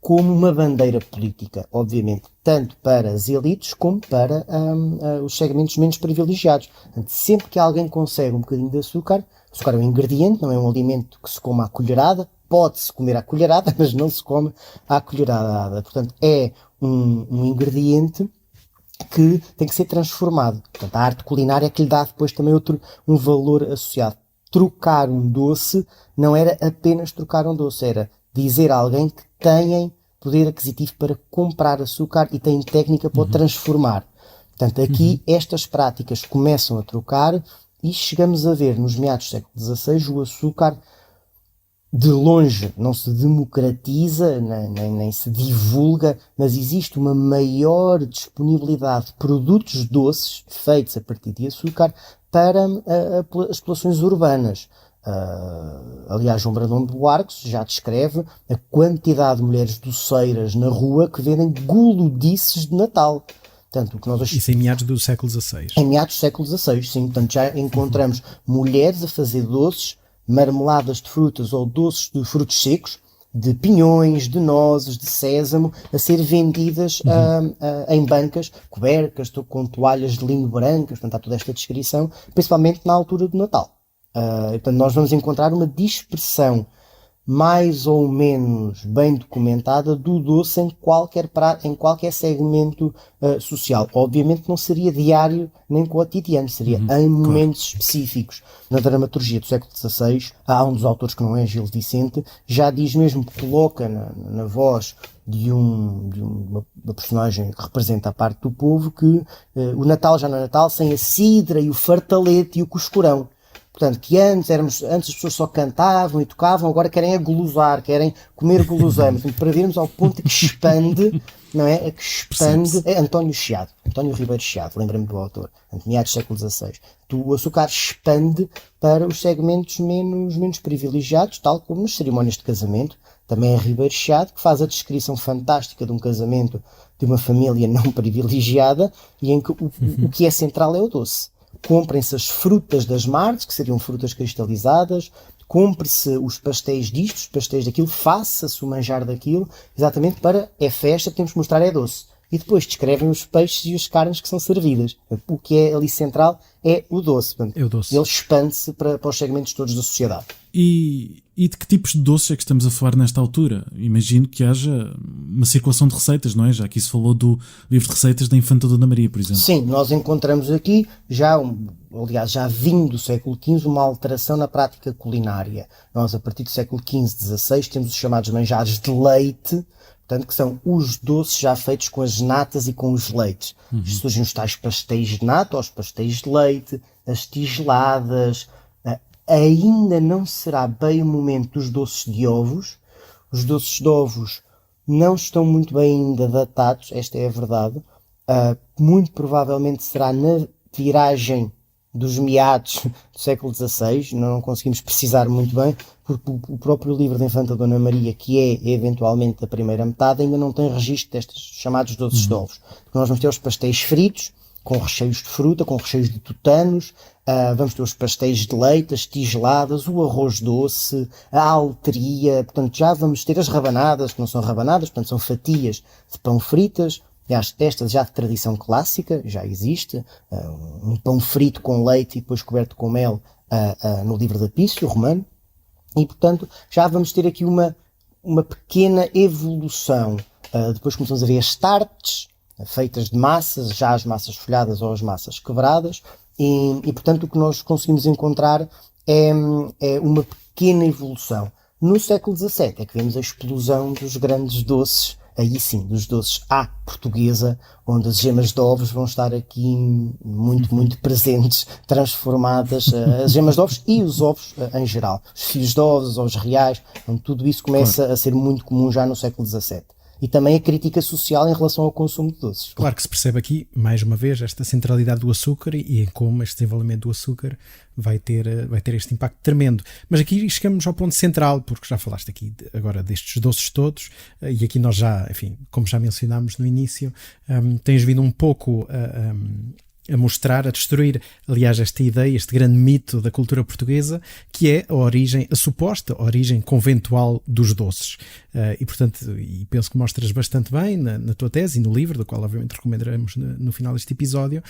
como uma bandeira política, obviamente, tanto para as elites como para os segmentos menos privilegiados. Portanto, sempre que alguém consegue um bocadinho de açúcar é um ingrediente, não é um alimento que se come à colherada, pode-se comer à colherada, mas não se come à colherada. Portanto, é um ingrediente que tem que ser transformado. Portanto, a arte culinária é que lhe dá depois também um valor associado. Trocar um doce não era apenas trocar um doce, era dizer a alguém que têm poder aquisitivo para comprar açúcar e têm técnica para o transformar. Portanto, aqui estas práticas começam a trocar e chegamos a ver nos meados do século XVI o açúcar de longe não se democratiza, nem se divulga, mas existe uma maior disponibilidade de produtos doces feitos a partir de açúcar para as populações urbanas. Aliás, João Brandão de Buarques já descreve a quantidade de mulheres doceiras na rua que vendem gulodices de Natal. Portanto, o que nós Isso em meados do século XVI. Em meados do século XVI, sim. Portanto, já encontramos mulheres a fazer doces, marmeladas de frutas ou doces de frutos secos, de pinhões, de nozes, de sésamo, a ser vendidas em bancas, cobertas, com toalhas de linho brancas. Portanto, há toda esta descrição, principalmente na altura do Natal. Portanto, nós vamos encontrar uma dispersão mais ou menos bem documentada do doce em qualquer segmento social. Obviamente não seria diário nem cotidiano, seria em momentos específicos. Na dramaturgia do século XVI, há um dos autores que não é Gil Vicente, já diz mesmo que coloca na voz de uma personagem que representa a parte do povo que o Natal já não é Natal sem a cidra e o fartalete e o coscorão. Portanto, que antes as pessoas só cantavam e tocavam, agora querem agulosar, querem comer guloseimas. Para vermos ao ponto que expande, não é? Que expande. É António Ribeiro Chiado, lembra-me do autor, meados do século XVI. O açúcar expande para os segmentos menos privilegiados, tal como nas cerimónias de casamento. Também é Ribeiro Chiado que faz a descrição fantástica de um casamento de uma família não privilegiada e em que o que é central é o doce. Comprem-se as frutas das martes, que seriam frutas cristalizadas, compre-se os pastéis disto, os pastéis daquilo, faça-se o manjar daquilo, exatamente para, é festa, temos que mostrar é doce. E depois descrevem os peixes e as carnes que são servidas. O que é ali central é o doce. É o doce. Ele expande-se para os segmentos todos da sociedade. E de que tipos de doces é que estamos a falar nesta altura? Imagino que haja uma circulação de receitas, não é? Já que isso falou do livro de receitas da Infanta Dona Maria, por exemplo. Sim, nós encontramos aqui já vindo do século XV, uma alteração na prática culinária. Nós, a partir do século XV, XVI, temos os chamados manjares de leite, portanto, que são os doces já feitos com as natas e com os leites. Surgem os tais pastéis de nata, os pastéis de leite, as tigeladas. Ainda não será bem o momento dos doces de ovos. Os doces de ovos não estão muito bem ainda datados, esta é a verdade. Muito provavelmente será na viragem dos meados do século XVI, não conseguimos precisar muito bem, porque o próprio livro da Infanta Dona Maria, que é eventualmente da primeira metade, ainda não tem registro destes chamados doces de ovos. Nós vamos ter os pastéis fritos, com recheios de fruta, com recheios de tutanos, vamos ter os pastéis de leite, as tigeladas, o arroz doce, a alteria, portanto já vamos ter as rabanadas, que não são rabanadas, portanto são fatias de pão fritas. Estas já de tradição clássica, já existe, um pão frito com leite e depois coberto com mel no livro de Apício, Romano, e portanto já vamos ter aqui uma pequena evolução. Depois começamos a ver as tartes feitas de massas, já as massas folhadas ou as massas quebradas, e portanto o que nós conseguimos encontrar é uma pequena evolução. No século XVII é que vemos a explosão dos grandes doces, aí sim, dos doces à portuguesa, onde as gemas de ovos vão estar aqui muito presentes, transformadas, as gemas de ovos e os ovos em geral. Os fios de ovos, os ovos reais, então, tudo isso começa a ser muito comum já no século XVII. E também a crítica social em relação ao consumo de doces. Claro que se percebe aqui, mais uma vez, esta centralidade do açúcar e em como este desenvolvimento do açúcar vai ter este impacto tremendo. Mas aqui chegamos ao ponto central, porque já falaste aqui agora destes doces todos, e aqui nós já, enfim, como já mencionámos no início, tens vindo um pouco a mostrar, a destruir, aliás, esta ideia, este grande mito da cultura portuguesa, que é a suposta origem conventual dos doces. E, portanto, penso que mostras bastante bem na tua tese e no livro, do qual obviamente recomendaremos no final deste episódio,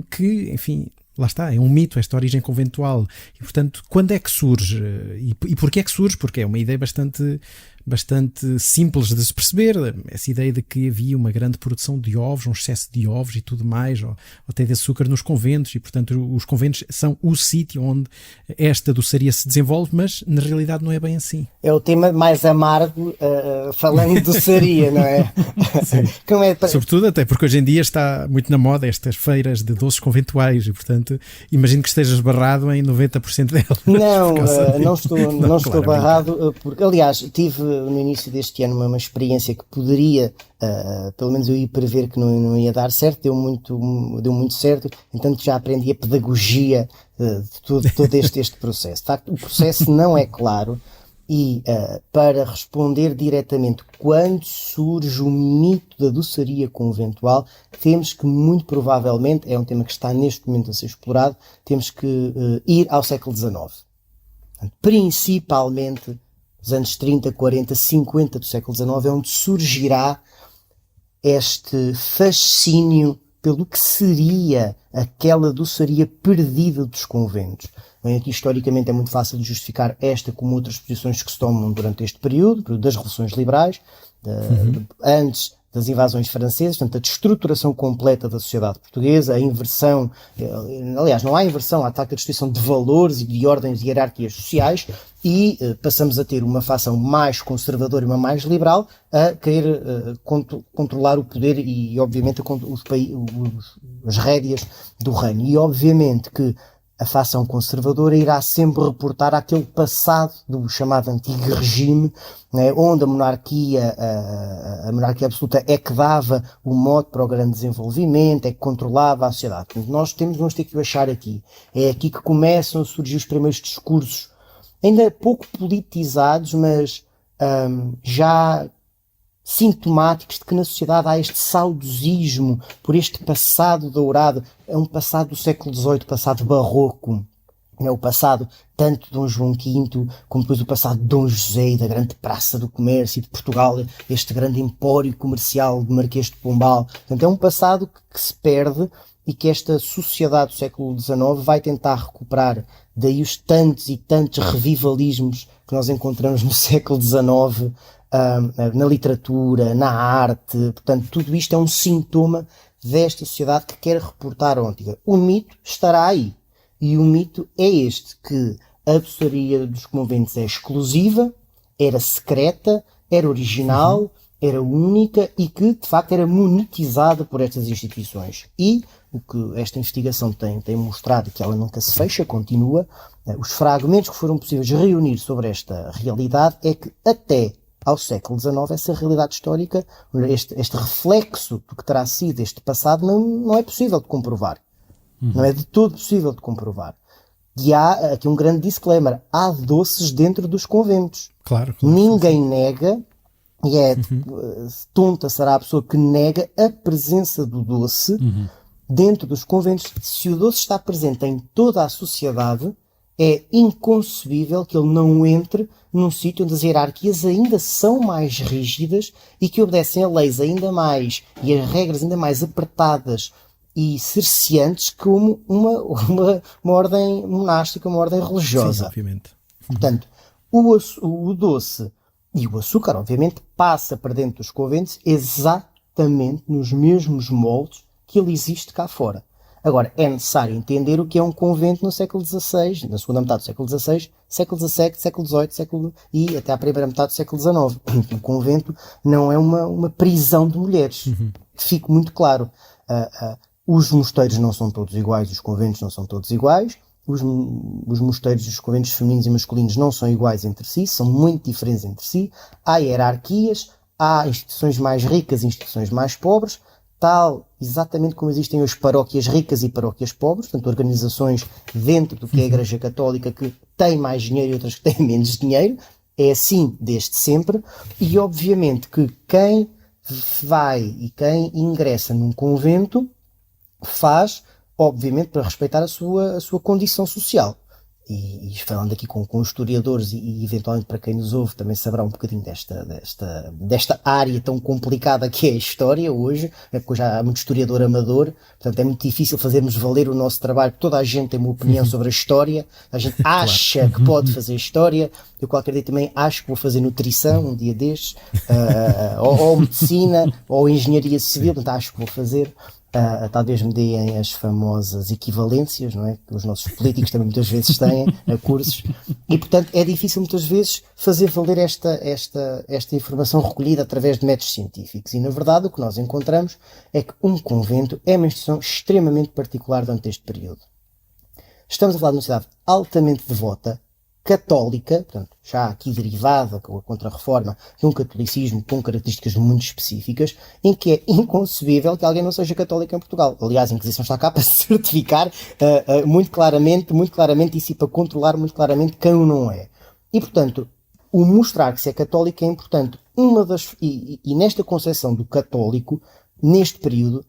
que, enfim, lá está, é um mito esta origem conventual. E, portanto, quando é que surge? E porquê é que surge? Porque é uma ideia bastante simples de se perceber, essa ideia de que havia uma grande produção de ovos, um excesso de ovos e tudo mais, ou até de açúcar nos conventos, e portanto os conventos são o sítio onde esta doçaria se desenvolve, mas na realidade não é bem assim. É o tema mais amargo, falando de doçaria, não é? Sim. Como é Sobretudo até porque hoje em dia está muito na moda estas feiras de doces conventuais e portanto imagino que estejas barrado em 90% delas. Não estou barrado, porque aliás tive no início deste ano uma experiência que poderia, pelo menos eu ia prever que não ia dar certo, deu muito certo, entanto já aprendi a pedagogia de todo este processo. De facto, o processo não é claro e para responder diretamente quando surge o mito da doçaria conventual, temos que muito provavelmente, é um tema que está neste momento a ser explorado, temos que ir ao século XIX. Principalmente os anos 30, 40, 50 do século XIX é onde surgirá este fascínio pelo que seria aquela doçaria perdida dos conventos. Bem, aqui historicamente é muito fácil de justificar esta como outras posições que se tomam durante este período das revoluções liberais, antes das invasões francesas, portanto a destruturação completa da sociedade portuguesa, a inversão, aliás não há inversão, há de facto a destruição de valores e de ordens e hierarquias sociais, e passamos a ter uma facção mais conservadora e uma mais liberal a querer controlar o poder e obviamente as rédeas do reino. E obviamente que a facção conservadora irá sempre reportar aquele passado do chamado antigo regime, né, onde a monarquia absoluta é que dava o mote para o grande desenvolvimento, é que controlava a sociedade. Portanto, vamos ter que o achar aqui. É aqui que começam a surgir os primeiros discursos, ainda pouco politizados, mas já sintomáticos de que na sociedade há este saudosismo por este passado dourado, é um passado do século XVIII, passado barroco, é o passado tanto de Dom João V, como depois o passado de Dom José e da grande praça do comércio e de Portugal, este grande empório comercial de Marquês de Pombal. Portanto, é um passado que se perde e que esta sociedade do século XIX vai tentar recuperar. Daí os tantos e tantos revivalismos que nós encontramos no século XIX, na literatura, na arte. Portanto, tudo isto é um sintoma desta sociedade que quer reportar ao antigo. O mito estará aí. E o mito é este, que a doçaria dos conventos é exclusiva, era secreta, era original, era única e que, de facto, era monetizada por estas instituições. E o que esta investigação tem mostrado, que ela nunca se fecha, continua, os fragmentos que foram possíveis reunir sobre esta realidade é que até ao século XIX essa realidade histórica, este reflexo do que terá sido este passado não é possível de comprovar. Não é de todo possível de comprovar. E há aqui um grande disclaimer. Há doces dentro dos conventos. Claro. Ninguém nega, e tonta será a pessoa que nega a presença do doce dentro dos conventos. Se o doce está presente em toda a sociedade, é inconcebível que ele não entre num sítio onde as hierarquias ainda são mais rígidas e que obedecem a leis ainda mais e as regras ainda mais apertadas e cerceantes como uma ordem monástica, uma ordem religiosa. Sim, obviamente. Portanto, o doce e o açúcar, obviamente, passa para dentro dos conventos exatamente nos mesmos moldes que ele existe cá fora. Agora, é necessário entender o que é um convento no século XVI, na segunda metade do século XVI, século XVII, século XVIII e até à primeira metade do século XIX. Um convento não é uma prisão de mulheres. Que fique muito claro. Os mosteiros não são todos iguais, os conventos não são todos iguais. Os mosteiros dos conventos femininos e masculinos não são iguais entre si, são muito diferentes entre si. Há hierarquias, há instituições mais ricas e instituições mais pobres, tal exatamente como existem hoje paróquias ricas e paróquias pobres, portanto organizações dentro do que é a Igreja Católica que têm mais dinheiro e outras que têm menos dinheiro. É assim desde sempre, e obviamente que quem vai e quem ingressa num convento faz, obviamente, para respeitar a sua condição social. E falando aqui com historiadores e eventualmente para quem nos ouve também saberá um bocadinho desta área tão complicada que é a história hoje, porque hoje há muito historiador amador, portanto é muito difícil fazermos valer o nosso trabalho, toda a gente tem uma opinião sobre a história, a gente acha que pode fazer história, eu qualquer dia também acho que vou fazer nutrição um dia destes, ou medicina, ou engenharia civil, portanto acho que vou fazer. Talvez me deem as famosas equivalências, não é? Que os nossos políticos também muitas vezes têm, a cursos, e portanto é difícil muitas vezes fazer valer esta informação recolhida através de métodos científicos, e na verdade o que nós encontramos é que um convento é uma instituição extremamente particular durante este período. Estamos a falar de uma sociedade altamente devota, católica, portanto, já aqui derivada com a Contra-Reforma de um catolicismo com características muito específicas, em que é inconcebível que alguém não seja católico em Portugal. Aliás, a Inquisição está cá para certificar muito claramente isso, e para controlar muito claramente quem o não é. E, portanto, o mostrar que se é católico é importante. E nesta concepção do católico, neste período,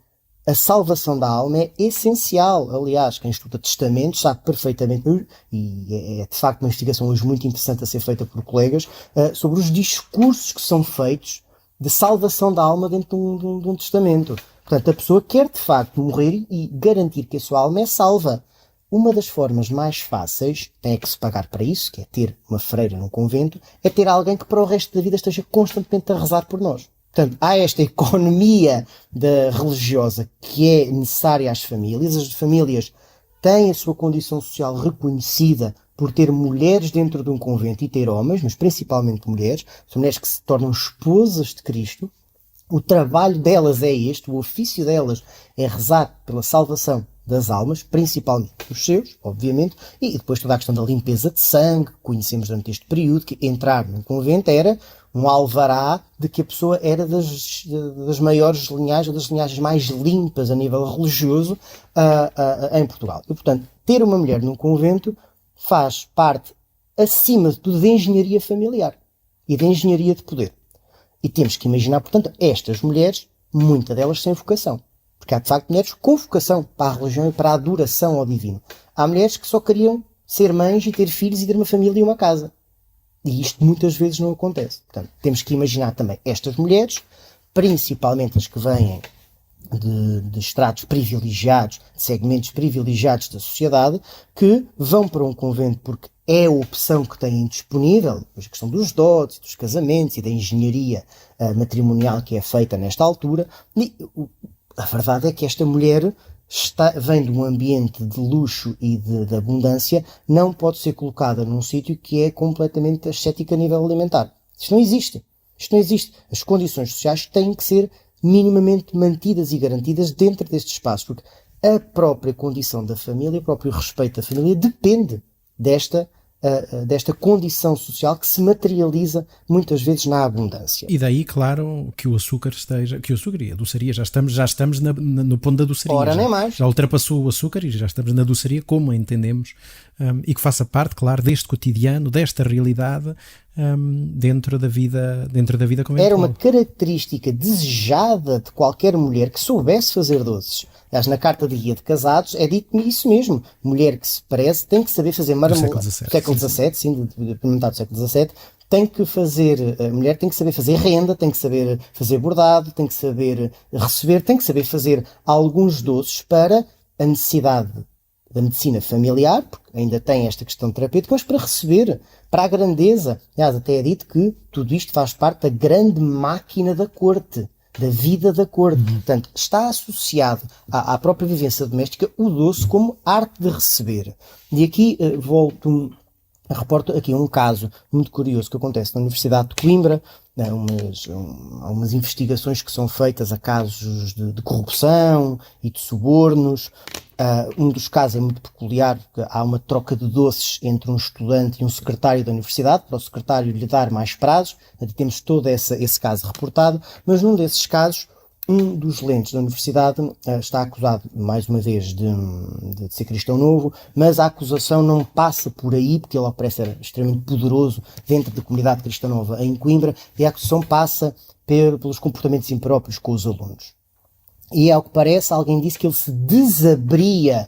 a salvação da alma é essencial. Aliás, quem estuda testamentos sabe perfeitamente, e é de facto uma investigação hoje muito interessante a ser feita por colegas, sobre os discursos que são feitos de salvação da alma dentro de um testamento. Portanto, a pessoa quer de facto morrer e garantir que a sua alma é salva. Uma das formas mais fáceis, tem que se pagar para isso, que é ter uma freira num convento, é ter alguém que para o resto da vida esteja constantemente a rezar por nós. Portanto, há esta economia religiosa que é necessária às famílias. As famílias têm a sua condição social reconhecida por ter mulheres dentro de um convento e ter homens, mas principalmente mulheres. São mulheres que se tornam esposas de Cristo. O trabalho delas é este, o ofício delas é rezar pela salvação das almas, principalmente dos seus, obviamente, e depois toda a questão da limpeza de sangue, que conhecemos durante este período, que entrar num convento era um alvará de que a pessoa era das maiores linhagens, ou das linhagens mais limpas a nível religioso em Portugal. E, portanto, ter uma mulher num convento faz parte, acima de tudo, da engenharia familiar e da engenharia de poder. E temos que imaginar, portanto, estas mulheres, muitas delas sem vocação. Porque há, de facto, mulheres com vocação para a religião e para a adoração ao divino. Há mulheres que só queriam ser mães e ter filhos e ter uma família e uma casa. E isto muitas vezes não acontece. Portanto, temos que imaginar também estas mulheres, principalmente as que vêm de estratos privilegiados, de segmentos privilegiados da sociedade, que vão para um convento porque é a opção que têm disponível, a questão dos dotes, dos casamentos e da engenharia matrimonial que é feita nesta altura. E a verdade é que esta mulher vem de um ambiente de luxo e de abundância, não pode ser colocada num sítio que é completamente ascético a nível alimentar. Isto não existe. Isto não existe. As condições sociais têm que ser minimamente mantidas e garantidas dentro deste espaço, porque a própria condição da família, o próprio respeito da família depende desta condição social que se materializa muitas vezes na abundância. E daí, claro, que o açúcar e a doçaria, já estamos no ponto da doçaria. Ora, nem mais. Já ultrapassou o açúcar e já estamos na doçaria, como a entendemos, e que faça parte, claro, deste cotidiano, desta realidade, dentro da vida conventual. Era uma característica desejada de qualquer mulher que soubesse fazer doces. Aliás, na carta de guia de casados é dito isso mesmo. Mulher que se preze tem que saber fazer marmelada. Século XVII, metade do século XVII, a mulher tem que saber fazer renda, tem que saber fazer bordado, tem que saber receber, tem que saber fazer alguns doces para a necessidade da medicina familiar, porque ainda tem esta questão terapêutica, mas para receber, para a grandeza. Aliás, até é dito que tudo isto faz parte da grande máquina da corte, da vida da corte. Portanto, está associado à própria vivência doméstica o doce como arte de receber. E aqui reporto aqui um caso muito curioso que acontece na Universidade de Coimbra. Há umas investigações que são feitas a casos de corrupção e de subornos. Um dos casos é muito peculiar, porque há uma troca de doces entre um estudante e um secretário da universidade, para o secretário lhe dar mais prazos. Temos todo esse caso reportado, mas num desses casos, um dos lentes da universidade está acusado, mais uma vez, de ser cristão novo, mas a acusação não passa por aí, porque ele parece ser extremamente poderoso dentro da comunidade cristã nova em Coimbra, e a acusação passa pelos comportamentos impróprios com os alunos. E, ao que parece, alguém disse que ele se desabria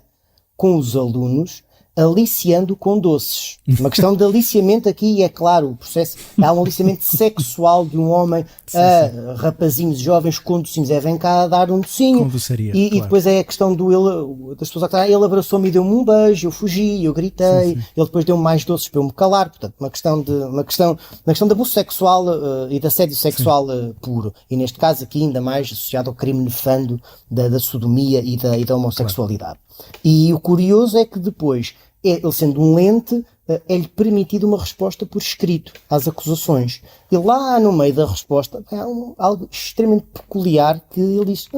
com os alunos, aliciando com doces. Uma questão de aliciamento aqui, é claro, o processo, há um aliciamento sexual de um homem a rapazinhos jovens com docinhos. Vem cá dar um docinho. Com doçaria, e claro. depois é a questão das pessoas que ele abraçou-me e deu-me um beijo, eu fugi, eu gritei, ele depois deu-me mais doces para eu me calar. Portanto, uma questão de abuso sexual e de assédio sexual puro. E neste caso aqui ainda mais associado ao crime nefando da sodomia e da homossexualidade. Claro. E o curioso é que depois, ele sendo um lente, é-lhe permitido uma resposta por escrito às acusações. E lá no meio da resposta há algo extremamente peculiar, que ele diz: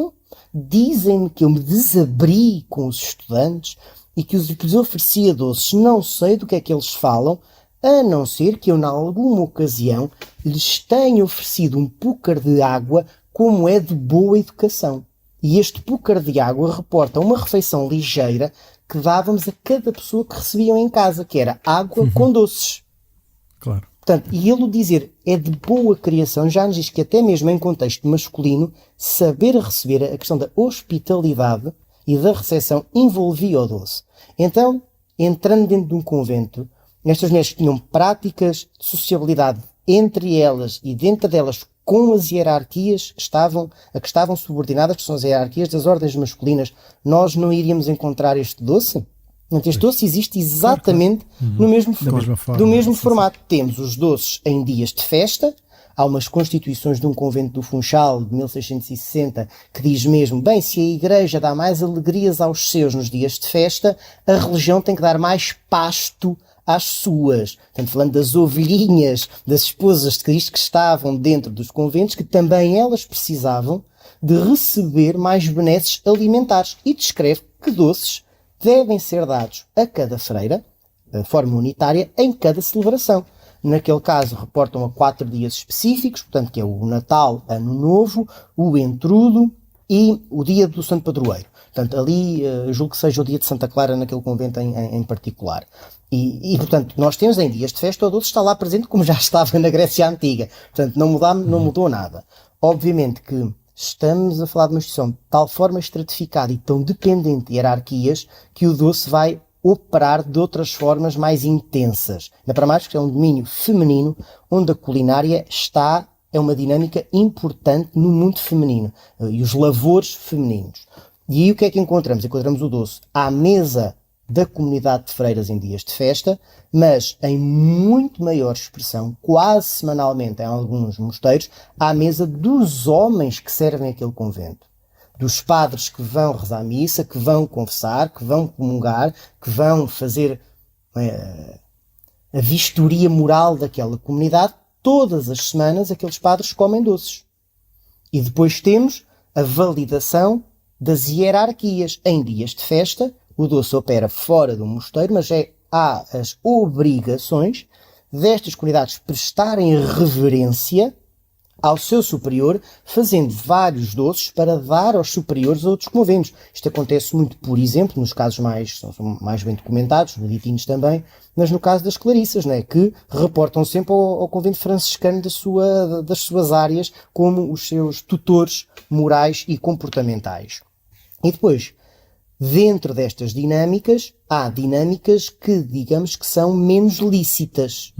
dizem-me que eu me desabri com os estudantes e que lhes oferecia doces. Não sei do que é que eles falam, a não ser que eu, em alguma ocasião, lhes tenha oferecido um púcar de água, como é de boa educação. E este púcar de água reporta uma refeição ligeira que dávamos a cada pessoa que recebiam em casa, que era água com doces. Claro. Portanto, e ele o dizer é de boa criação, já nos diz que até mesmo em contexto masculino, saber receber, a questão da hospitalidade e da recepção envolvia o doce. Então, entrando dentro de um convento, estas mulheres tinham práticas de sociabilidade entre elas e dentro delas com as hierarquias que estavam subordinadas, que são as hierarquias das ordens masculinas. Nós não iríamos encontrar este doce? Este doce existe exatamente no mesmo formato. Temos os doces em dias de festa. Há umas constituições de um convento do Funchal, de 1660, que diz mesmo: bem, se a igreja dá mais alegrias aos seus nos dias de festa, a religião tem que dar mais pasto às suas. Portanto, falando das ovelhinhas, das esposas de Cristo que estavam dentro dos conventos, que também elas precisavam de receber mais benesses alimentares. E descreve que doces devem ser dados a cada freira, de forma unitária, em cada celebração. Naquele caso, reportam a 4 dias específicos, portanto, que é o Natal, Ano Novo, o Entrudo e o dia do Santo Padroeiro. Portanto, ali, julgo que seja o dia de Santa Clara, naquele convento em particular. E, portanto, nós temos em dias de festa, o doce está lá presente como já estava na Grécia Antiga. Portanto, não mudou nada. Obviamente que estamos a falar de uma instituição de tal forma estratificada e tão dependente de hierarquias que o doce vai operar de outras formas mais intensas. Ainda para mais que é um domínio feminino, onde a culinária é uma dinâmica importante no mundo feminino. E os lavores femininos. E aí o que é que encontramos? Encontramos o doce à mesa da comunidade de freiras em dias de festa, mas em muito maior expressão, quase semanalmente em alguns mosteiros, à mesa dos homens que servem aquele convento. Dos padres que vão rezar a missa, que vão confessar, que vão comungar, que vão fazer a vistoria moral daquela comunidade. Todas as semanas aqueles padres comem doces. E depois temos a validação das hierarquias. Em dias de festa, o doce opera fora do mosteiro, mas há as obrigações destas comunidades prestarem reverência ao seu superior, fazendo vários doces para dar aos superiores a outros conventos. Isto acontece muito, por exemplo, nos casos são mais bem documentados, beneditinos também, mas no caso das Clarissas, né, que reportam sempre ao convento franciscano das suas áreas como os seus tutores morais e comportamentais. E depois, Dentro destas dinâmicas, há dinâmicas que, digamos, que são menos lícitas.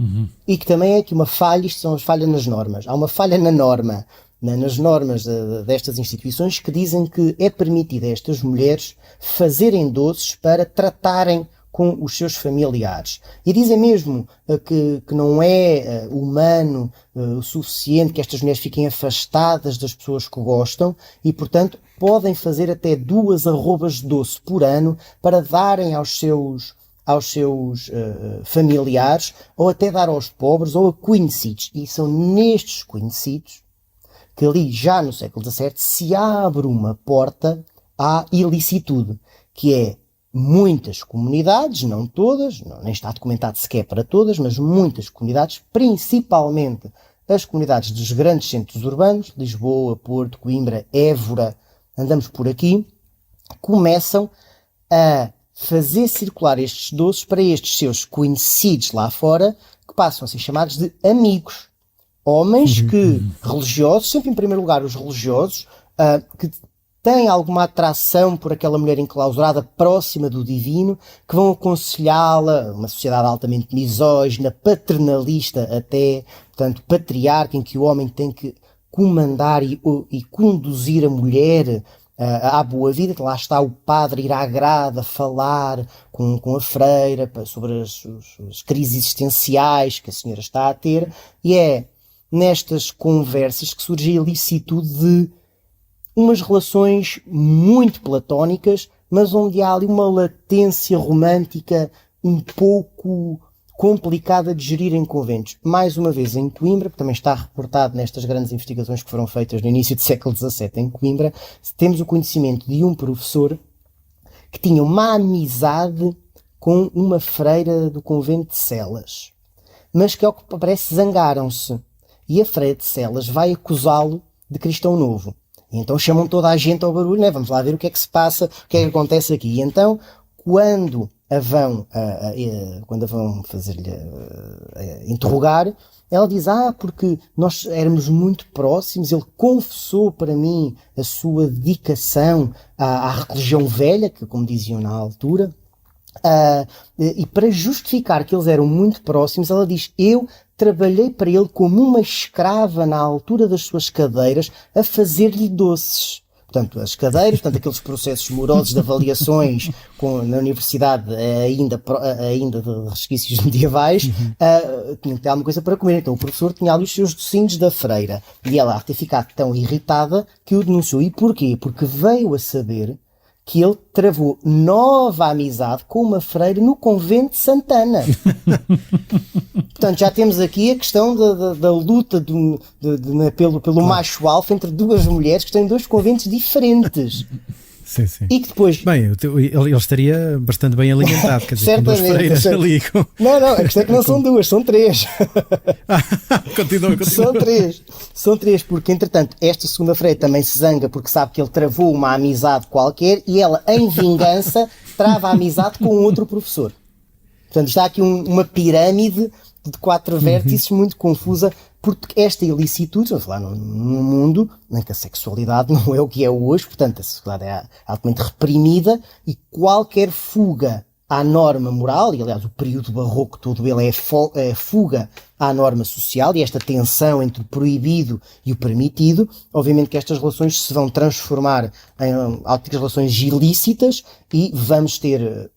E que também é aqui uma falha, isto são as falhas nas normas. Há uma falha na norma, nas normas destas instituições, que dizem que é permitido a estas mulheres fazerem doces para tratarem com os seus familiares. E dizem mesmo que não é humano o suficiente que estas mulheres fiquem afastadas das pessoas que gostam e, portanto, podem fazer até 2 arrobas de doce por ano para darem aos seus familiares, ou até dar aos pobres ou a conhecidos. E são nestes conhecidos que ali, já no século XVII, se abre uma porta à ilicitude, que é muitas comunidades, não todas, nem está documentado sequer para todas, mas muitas comunidades, principalmente as comunidades dos grandes centros urbanos, Lisboa, Porto, Coimbra, Évora, andamos por aqui, começam a fazer circular estes doces para estes seus conhecidos lá fora, que passam a ser chamados de amigos. Homens religiosos, sempre em primeiro lugar os religiosos, que têm alguma atração por aquela mulher enclausurada próxima do divino, que vão aconselhá-la, uma sociedade altamente misógina, paternalista até, portanto, patriarca, em que o homem tem que comandar e conduzir a mulher à boa vida. Lá está o padre ir à grada falar com a freira sobre as crises existenciais que a senhora está a ter, e é nestas conversas que surge a ilicitude de umas relações muito platónicas, mas onde há ali uma latência romântica um pouco complicada de gerir em conventos. Mais uma vez em Coimbra, que também está reportado nestas grandes investigações que foram feitas no início do século XVII em Coimbra, temos o conhecimento de um professor que tinha uma amizade com uma freira do convento de Celas, mas que, ao que parece, zangaram-se. E a freira de Celas vai acusá-lo de cristão novo. E então chamam toda a gente ao barulho, né? Vamos lá ver o que é que se passa, o que é que acontece aqui. E então, quando a vão fazer-lhe interrogar, ela diz, porque nós éramos muito próximos, ele confessou para mim a sua dedicação à religião velha, que como diziam na altura, e para justificar que eles eram muito próximos, ela diz, eu trabalhei para ele como uma escrava na altura das suas cadeiras a fazer-lhe doces. Portanto, as cadeiras, portanto, aqueles processos morosos de avaliações na universidade ainda de resquícios medievais, tinham que ter alguma coisa para comer. Então o professor tinha ali os seus docinhos da freira. E ela, a ter ficado tão irritada, que o denunciou. E porquê? Porque veio a saber que ele travou nova amizade com uma freira no convento de Santana. Portanto, já temos aqui a questão da luta pelo macho alfa entre duas mulheres que estão em 2 conventos diferentes. Sim, sim. E que depois... Bem, ele estaria bastante bem alimentado, quer dizer, com 2 freiras ali. Não, a questão é que não são 2, são 3. Continua. São 3, porque entretanto esta segunda freira também se zanga porque sabe que ele travou uma amizade qualquer e ela, em vingança, trava a amizade com outro professor. Portanto, está aqui uma pirâmide de 4 vértices muito confusa, porque esta ilicitude, vamos falar num mundo em que a sexualidade não é o que é hoje, portanto a sexualidade é altamente reprimida e qualquer fuga à norma moral, e aliás o período barroco todo ele é fuga à norma social, e esta tensão entre o proibido e o permitido, obviamente que estas relações se vão transformar em autênticas relações ilícitas e vamos ter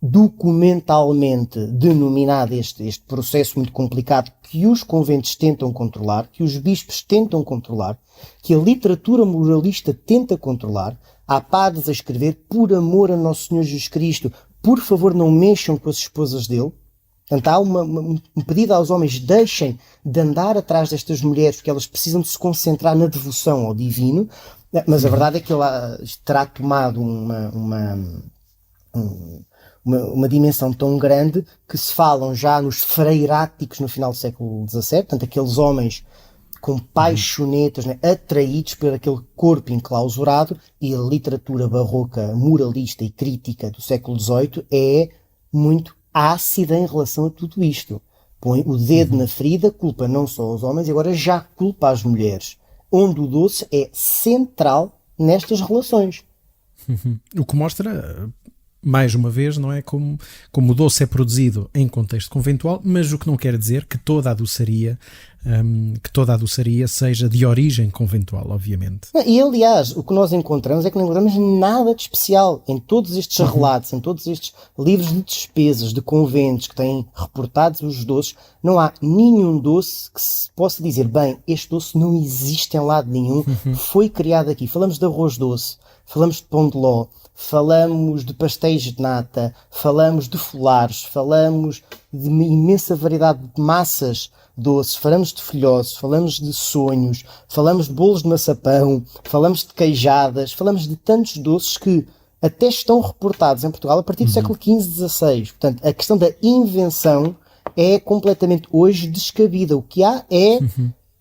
documentalmente denominado este processo muito complicado que os conventos tentam controlar, que os bispos tentam controlar, que a literatura moralista tenta controlar. Há padres a escrever, por amor a Nosso Senhor Jesus Cristo, por favor não mexam com as esposas dele. Portanto, há um pedido aos homens, deixem de andar atrás destas mulheres, porque elas precisam de se concentrar na devoção ao divino. Mas a verdade é que ele terá tomado uma dimensão tão grande que se falam já nos freiráticos no final do século XVII, portanto aqueles homens com paixonetas, né, atraídos por aquele corpo enclausurado, e a literatura barroca moralista e crítica do século XVIII é muito ácida em relação a tudo isto. Põe o dedo na ferida, culpa não só os homens, e agora já culpa as mulheres, onde o doce é central nestas relações. O que mostra, mais uma vez, não é, como o doce é produzido em contexto conventual, mas o que não quer dizer que toda a doçaria seja de origem conventual, obviamente. E aliás, o que nós encontramos é que não encontramos nada de especial em todos estes relatos, em todos estes livros de despesas de conventos que têm reportados os doces. Não há nenhum doce que se possa dizer, bem, este doce não existe em lado nenhum, foi criado aqui. Falamos de arroz doce, falamos de pão de ló, falamos de pastéis de nata, falamos de folares, falamos de uma imensa variedade de massas doces, falamos de filhosos, falamos de sonhos, falamos de bolos de maçapão, falamos de queijadas, falamos de tantos doces que até estão reportados em Portugal a partir do século XV, XVI. Portanto, a questão da invenção é completamente hoje descabida. O que há é...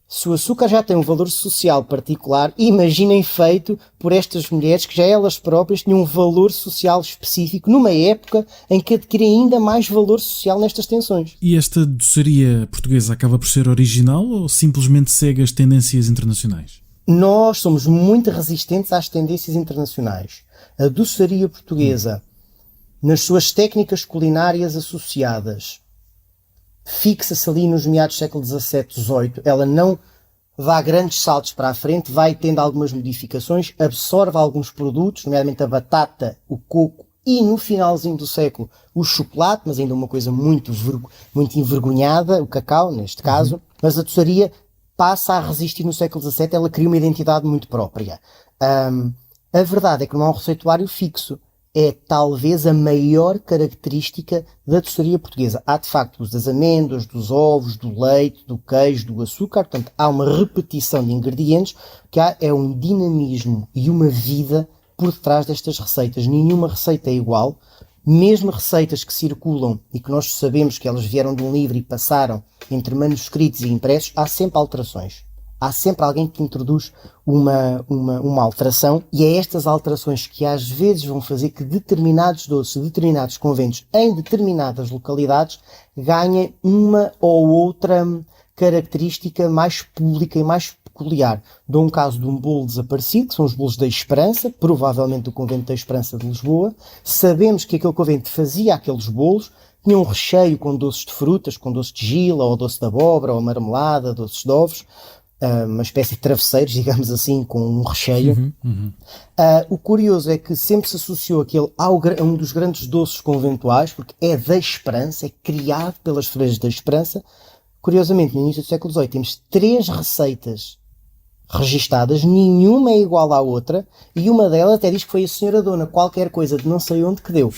Se o açúcar já tem um valor social particular, imaginem feito por estas mulheres que já elas próprias tinham um valor social específico numa época em que adquirem ainda mais valor social nestas tensões. E esta doçaria portuguesa acaba por ser original ou simplesmente segue as tendências internacionais? Nós somos muito resistentes às tendências internacionais. A doçaria portuguesa, nas suas técnicas culinárias associadas, fixa-se ali nos meados do século XVII, XVIII, ela não dá grandes saltos para a frente, vai tendo algumas modificações, absorve alguns produtos, nomeadamente a batata, o coco e no finalzinho do século o chocolate, mas ainda uma coisa muito envergonhada, o cacau neste caso, mas a doçaria passa a resistir no século XVII, ela cria uma identidade muito própria. A verdade é que não há um receituário fixo. É talvez a maior característica da doçaria portuguesa. Há de facto uso das amêndoas, dos ovos, do leite, do queijo, do açúcar, portanto há uma repetição de ingredientes, o que há é um dinamismo e uma vida por detrás destas receitas. Nenhuma receita é igual, mesmo receitas que circulam e que nós sabemos que elas vieram de um livro e passaram entre manuscritos e impressos, há sempre alterações. Há sempre alguém que introduz uma alteração, e é estas alterações que às vezes vão fazer que determinados doces, determinados conventos em determinadas localidades ganhem uma ou outra característica mais pública e mais peculiar. Dou um caso de um bolo desaparecido, que são os bolos da Esperança, provavelmente do convento da Esperança de Lisboa. Sabemos que aquele convento fazia aqueles bolos, tinha um recheio com doces de frutas, com doce de gila, ou doce de abóbora, ou marmelada, doces de ovos, uma espécie de travesseiros, digamos assim, com um recheio. O curioso é que sempre se associou aquele a um dos grandes doces conventuais, porque é da Esperança, é criado pelas freiras da Esperança. Curiosamente, no início do século XVIII, temos 3 receitas registadas, nenhuma é igual à outra, e uma delas até diz que foi a senhora dona qualquer coisa de não sei onde que deu.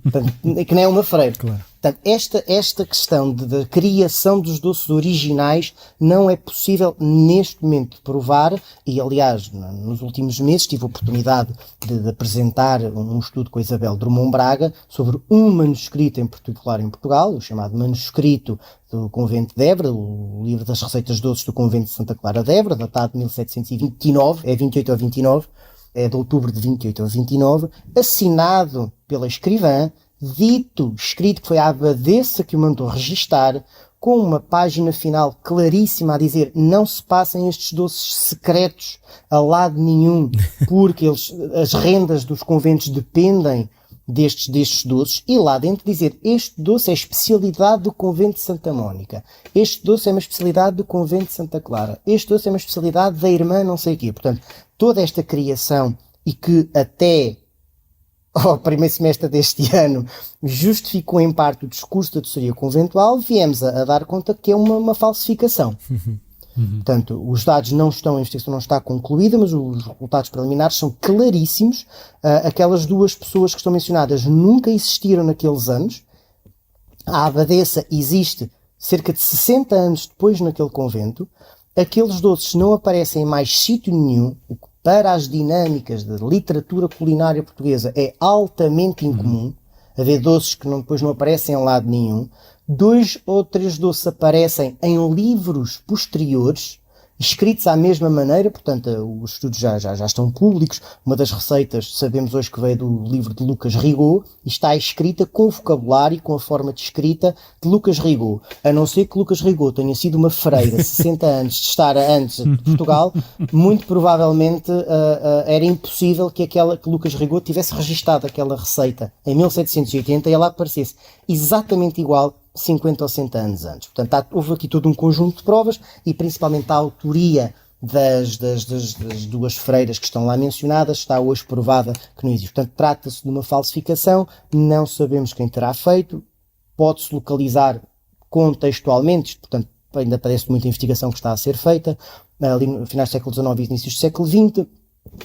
Portanto, que não é uma freira. Claro. Portanto, esta questão da criação dos doces originais não é possível neste momento de provar, e aliás, nos últimos meses tive a oportunidade de apresentar um estudo com a Isabel Drummond Braga sobre um manuscrito em particular em Portugal, o chamado manuscrito do Convento de Évora, o livro das receitas doces do Convento de Santa Clara de Évora, datado de 1729, é 28 ou 29, é de outubro de 28 ou 29, assinado pela escrivã, escrito que foi a abadesa que o mandou registar, com uma página final claríssima a dizer não se passem estes doces secretos a lado nenhum, porque as rendas dos conventos dependem destes doces, e lá dentro dizer este doce é especialidade do convento de Santa Mónica, este doce é uma especialidade do convento de Santa Clara, este doce é uma especialidade da irmã não sei o quê. Portanto, toda esta criação, e que até ao primeiro semestre deste ano justificou em parte o discurso da doçaria conventual, viemos a dar conta que é uma falsificação. Portanto, os dados não estão, a investigação não está concluída, mas os resultados preliminares são claríssimos. Aquelas 2 pessoas que estão mencionadas nunca existiram naqueles anos. A abadesa existe cerca de 60 anos depois naquele convento. Aqueles doces não aparecem em mais sítio nenhum, o que para as dinâmicas da literatura culinária portuguesa é altamente incomum. Haver doces que depois não aparecem em lado nenhum. 2 ou 3 doces aparecem em livros posteriores, escritos à mesma maneira, portanto, os estudos já estão públicos. Uma das receitas, sabemos hoje que veio do livro de Lucas Rigaud, e está escrita com o vocabulário e com a forma de escrita de Lucas Rigaud. A não ser que Lucas Rigaud tenha sido uma freira 60 anos de estar antes de Portugal, muito provavelmente era impossível que Lucas Rigaud tivesse registado aquela receita em 1780 e ela aparecesse exatamente igual 50 ou 60 anos antes. Portanto, houve aqui todo um conjunto de provas e principalmente a autoria das duas freiras que estão lá mencionadas está hoje provada que não existe. Portanto, trata-se de uma falsificação, não sabemos quem terá feito, pode-se localizar contextualmente, portanto, ainda parece muita investigação que está a ser feita, ali no finais do século XIX e inícios do século XX,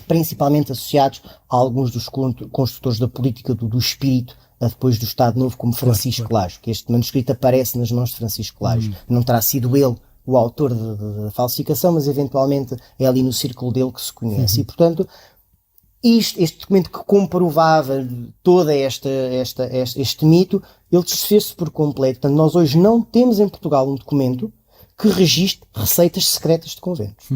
principalmente associados a alguns dos construtores da política do espírito, depois do Estado Novo, como Francisco Lage, que este manuscrito aparece nas mãos de Francisco Lage. Não terá sido ele o autor da falsificação, mas eventualmente é ali no círculo dele que se conhece. E, portanto, este documento que comprovava todo este mito, ele desfez-se por completo. Portanto, nós hoje não temos em Portugal um documento que registre receitas secretas de conventos.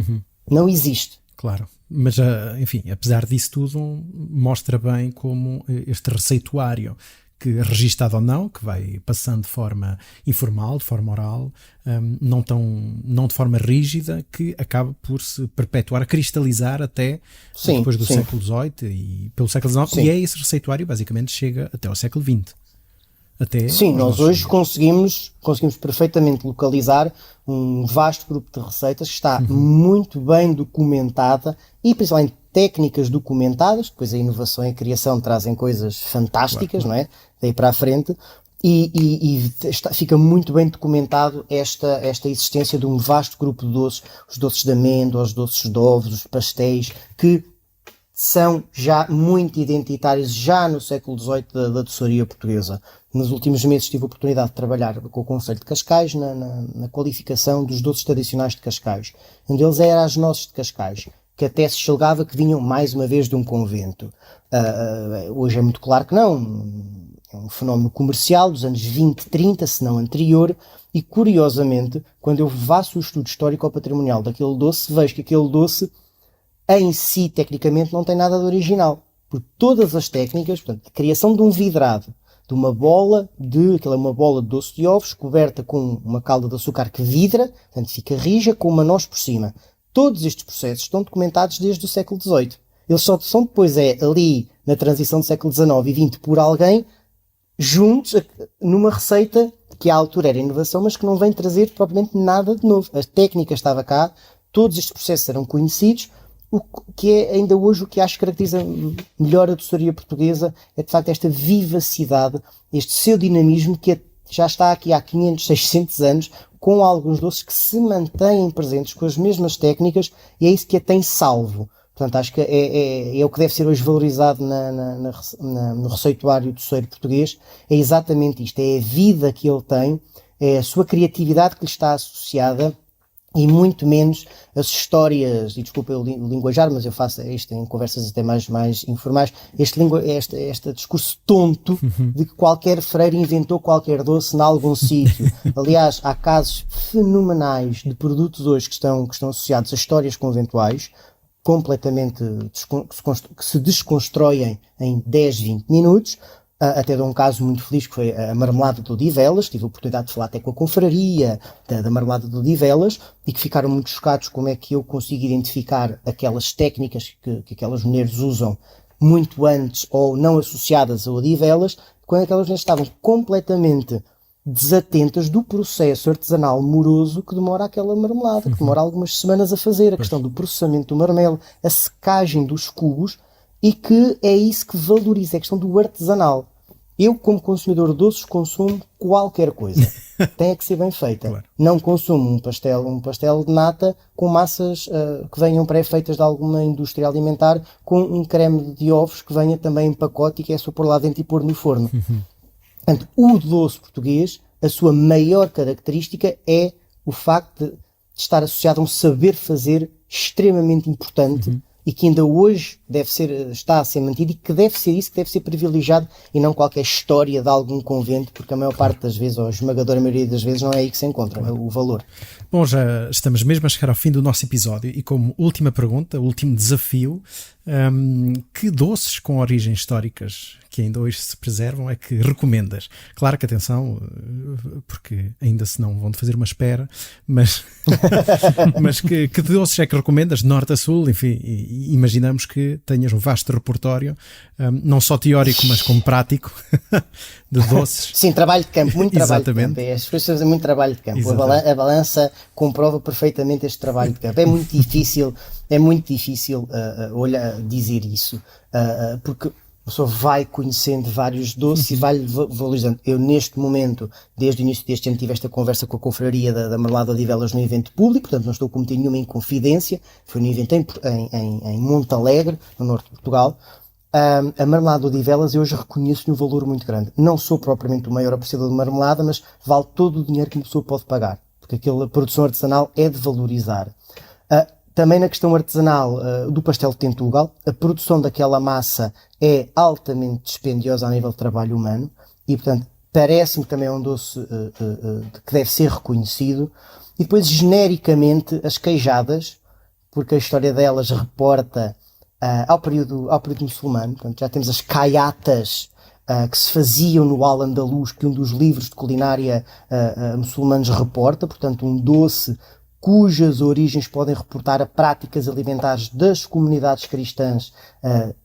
Não existe. Claro. Mas, enfim, apesar disso tudo, mostra bem como este receituário, que registado ou não, que vai passando de forma informal, de forma oral, não de forma rígida, que acaba por se perpetuar, cristalizar até depois do século XVIII e pelo século XIX. Sim. E esse receituário basicamente chega até ao século XX. Nós hoje conseguimos perfeitamente localizar um vasto grupo de receitas que está muito bem documentada e principalmente técnicas documentadas. Depois a inovação e a criação trazem coisas fantásticas, não é? Daí para a frente. E fica muito bem documentado esta existência de um vasto grupo de doces, os doces de amêndoa, os doces de ovos, os pastéis, que são já muito identitários já no século XVIII da doçaria portuguesa. Nos últimos meses tive a oportunidade de trabalhar com o Conselho de Cascais na qualificação dos doces tradicionais de Cascais. Um deles era as nozes de Cascais, que até se julgava que vinham mais uma vez de um convento. Hoje é muito claro que não. É um fenómeno comercial dos anos 20, 30, se não anterior, e curiosamente, quando eu faço o estudo histórico-patrimonial daquele doce, vejo que aquele doce em si, tecnicamente, não tem nada de original. Por todas as técnicas, portanto, a criação de um vidrado, de uma bola aquela é uma bola de doce de ovos, coberta com uma calda de açúcar que vidra, portanto fica rija, com uma noz por cima. Todos estes processos estão documentados desde o século XVIII. Eles só são depois, ali, na transição do século XIX e XX, por alguém, juntos, numa receita que à altura era inovação, mas que não vem trazer propriamente nada de novo. A técnica estava cá, todos estes processos eram conhecidos. O que é ainda hoje o que acho que caracteriza melhor a doçaria portuguesa é de facto esta vivacidade, este seu dinamismo que já está aqui há 500, 600 anos, com alguns doces que se mantêm presentes com as mesmas técnicas, e é isso que a tem salvo. Portanto, acho que é o que deve ser hoje valorizado no receituário doceiro português, é exatamente isto, é a vida que ele tem, é a sua criatividade que lhe está associada, e muito menos as histórias, e desculpa eu linguajar, mas eu faço isto em conversas até mais informais, este discurso tonto de que qualquer freira inventou qualquer doce em algum sítio. Aliás, há casos fenomenais de produtos hoje que estão associados a histórias conventuais, completamente que se desconstroem em 10, 20 minutos. Até dou um caso muito feliz que foi a marmelada de Odivelas. Tive a oportunidade de falar até com a confraria da marmelada de Odivelas e que ficaram muito chocados como é que eu consigo identificar aquelas técnicas que aquelas mulheres usam muito antes ou não associadas a Odivelas, quando aquelas mulheres estavam completamente desatentas do processo artesanal moroso que demora aquela marmelada, que demora algumas semanas a fazer, a questão do processamento do marmelo, a secagem dos cubos, e que é isso que valoriza, é a questão do artesanal. Eu, como consumidor de doces, consumo qualquer coisa. Tem que ser bem feita. Claro. Não consumo um pastel de nata com massas que venham pré-feitas de alguma indústria alimentar, com um creme de ovos que venha também em pacote e que é só pôr lá dentro e pôr no forno. Portanto, o doce português, a sua maior característica é o facto de estar associado a um saber fazer extremamente importante e que ainda hoje está a ser mantido, e que deve ser isso, que deve ser privilegiado, e não qualquer história de algum convento, porque a maior parte das vezes, ou a esmagadora maioria das vezes, não é aí que se encontra o valor. Bom, já estamos mesmo a chegar ao fim do nosso episódio e como última pergunta, último desafio, que doces com origens históricas que ainda hoje se preservam é que recomendas? Claro que atenção, porque ainda senão vão-te fazer uma espera, mas, mas que doces é que recomendas, de norte a sul? Enfim, imaginamos que tenhas um vasto repertório, não só teórico, mas como prático, de doces. Sim, trabalho de campo, muito trabalho Exatamente. de campo. As pessoas fazem muito trabalho de campo. Exatamente. A balança comprova perfeitamente este trabalho de campo. É muito difícil dizer isso, porque a pessoa vai conhecendo vários doces e vai valorizando. Eu, neste momento, desde o início deste ano, tive esta conversa com a confraria da Marmelada de Odivelas no evento público, portanto não estou a cometer nenhuma inconfidência. Foi num evento em Montalegre, no norte de Portugal. A Marmelada de Odivelas eu hoje reconheço-lhe um valor muito grande. Não sou propriamente o maior apreciador de marmelada, mas vale todo o dinheiro que uma pessoa pode pagar, porque aquela produção artesanal é de valorizar. Também na questão artesanal do pastel de Tentugal, a produção daquela massa é altamente dispendiosa a nível de trabalho humano e, portanto, parece-me que também é um doce que deve ser reconhecido. E depois, genericamente, as queijadas, porque a história delas reporta ao período muçulmano. Portanto, já temos as caiatas que se faziam no Al-Andalus, que um dos livros de culinária muçulmanos reporta, portanto, um doce cujas origens podem reportar a práticas alimentares das comunidades cristãs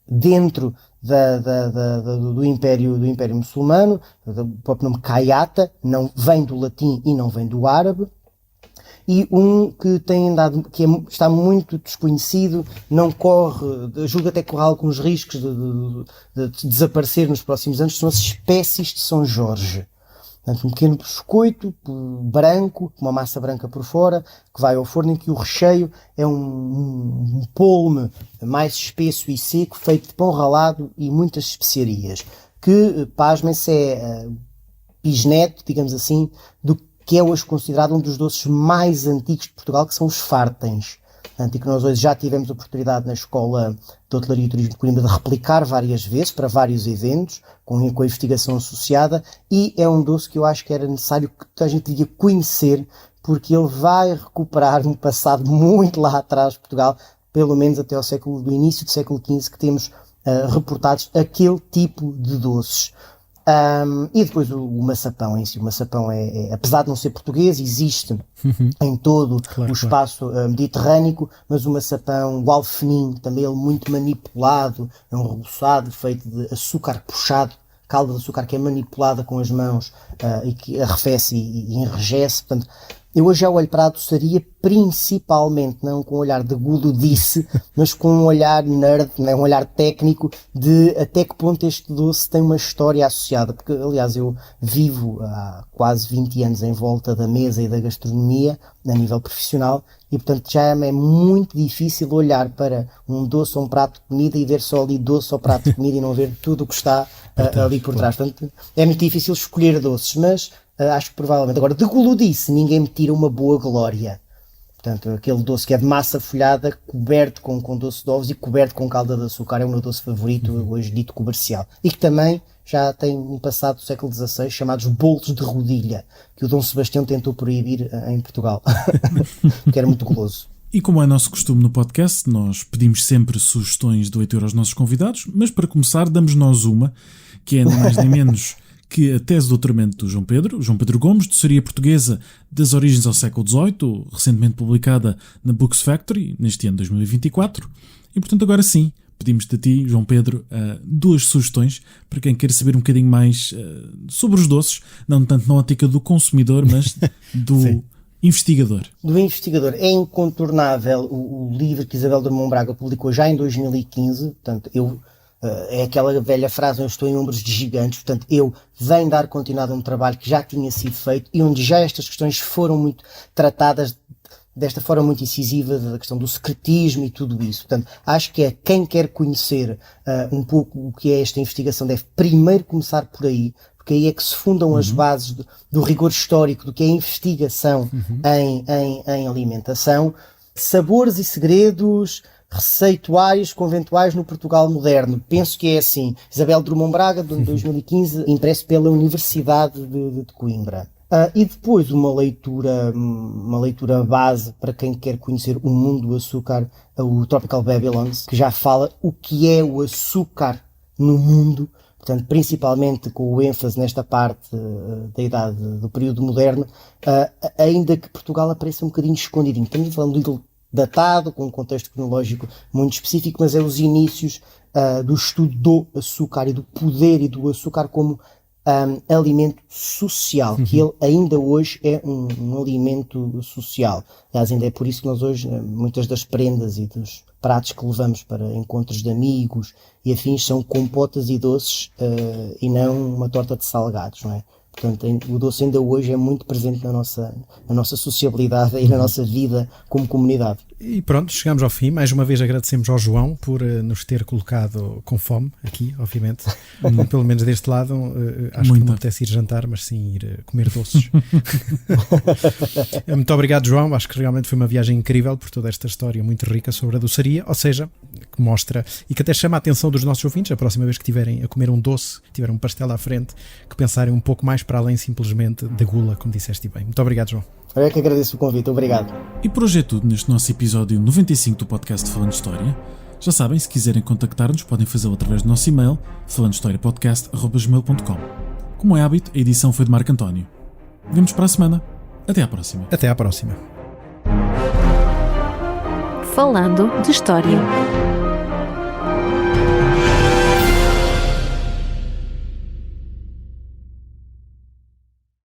dentro do Império Muçulmano. O próprio nome Caiata não vem do latim e não vem do árabe. E um que está muito desconhecido, não corre, julgo até correr alguns riscos de desaparecer nos próximos anos, são as espécies de São Jorge. Portanto, um pequeno biscoito branco, com uma massa branca por fora, que vai ao forno, em que o recheio é um polme mais espesso e seco, feito de pão ralado e muitas especiarias, que, pasmem-se, é bisneto, digamos assim, do que é hoje considerado um dos doces mais antigos de Portugal, que são os fartens. Portanto, e que nós hoje já tivemos a oportunidade na Escola de Hotelaria e Turismo de Coimbra de replicar várias vezes para vários eventos, com a investigação associada, e é um doce que eu acho que era necessário que a gente devia conhecer, porque ele vai recuperar um passado muito lá atrás de Portugal, pelo menos até do início do século XV, que temos reportados aquele tipo de doces. E depois o maçapão em si. O maçapão apesar de não ser português, existe em todo o espaço mediterrâneo, mas o maçapão, o alfenim, também ele muito manipulado, é um rebuçado feito de açúcar puxado, calda de açúcar que é manipulada com as mãos e que arrefece e enrijece. Portanto, eu hoje já olho para a doçaria principalmente, não com um olhar de guludice, mas com um olhar nerd, um olhar técnico de até que ponto este doce tem uma história associada. Porque, aliás, eu vivo há quase 20 anos em volta da mesa e da gastronomia, a nível profissional, e portanto já é muito difícil olhar para um doce ou um prato de comida e ver só ali doce ou prato de comida e não ver tudo o que está ali por trás. Portanto, é muito difícil escolher doces, mas acho que provavelmente. Agora, de guludice, ninguém me tira uma boa glória. Portanto, aquele doce que é de massa folhada, coberto com doce de ovos e coberto com calda de açúcar, é o meu doce favorito, hoje dito comercial. E que também já tem um passado do século XVI, chamados bolos de rodilha, que o Dom Sebastião tentou proibir em Portugal, que era muito goloso. E como é nosso costume no podcast, nós pedimos sempre sugestões de leitura aos nossos convidados, mas para começar damos nós uma, que é nem mais nem menos que a tese de doutoramento do João Pedro Gomes, doçaria portuguesa das origens ao século XVIII, recentemente publicada na Books Factory, neste ano de 2024. E, portanto, agora sim, pedimos-te a ti, João Pedro, duas sugestões para quem queira saber um bocadinho mais sobre os doces, não tanto na ótica do consumidor, mas do investigador. Do investigador. É incontornável o livro que Isabel Drummond Braga publicou já em 2015, portanto, é aquela velha frase, eu estou em ombros de gigantes, portanto, eu venho dar continuidade a um trabalho que já tinha sido feito e onde já estas questões foram muito tratadas desta forma muito incisiva, da questão do secretismo e tudo isso. Portanto, acho que quem quer conhecer um pouco o que é esta investigação deve primeiro começar por aí, porque aí é que se fundam as bases do rigor histórico, do que é a investigação em alimentação. Sabores e Segredos, receituários conventuais no Portugal moderno. Penso que é assim. Isabel Drummond Braga, de 2015, impresso pela Universidade de Coimbra. E depois uma leitura base para quem quer conhecer o mundo do açúcar, o Tropical Babylons, que já fala o que é o açúcar no mundo, portanto, principalmente com o ênfase nesta parte da idade do período moderno, ainda que Portugal apareça um bocadinho escondidinho. Estamos falando do ídolo datado, com um contexto cronológico muito específico, mas é os inícios do estudo do açúcar e do poder e do açúcar como alimento social, que ele ainda hoje é um alimento social. Aliás, ainda é por isso que nós hoje, muitas das prendas e dos pratos que levamos para encontros de amigos e afins são compotas e doces e não uma torta de salgados, não é? Portanto, o doce ainda hoje é muito presente na nossa sociabilidade e na nossa vida como comunidade. E pronto, chegamos ao fim. Mais uma vez agradecemos ao João por nos ter colocado com fome aqui, obviamente. Pelo menos deste lado, acho que não me apetece ir jantar, mas sim ir comer doces. Muito obrigado, João. Acho que realmente foi uma viagem incrível por toda esta história muito rica sobre a doçaria, ou seja, que mostra e que até chama a atenção dos nossos ouvintes, a próxima vez que tiverem a comer um doce, tiverem um pastel à frente, que pensarem um pouco mais para além simplesmente da gula, como disseste bem. Muito obrigado, João. Eu é que agradeço o convite, obrigado. E por hoje é tudo neste nosso episódio 95 do podcast Falando História. Já sabem, se quiserem contactar-nos, podem fazê-lo através do nosso e-mail falandohistoriapodcast@gmail.com. Como é hábito, a edição foi de Marco António. Vemo-nos para a semana. Até à próxima. Até à próxima. Falando de História.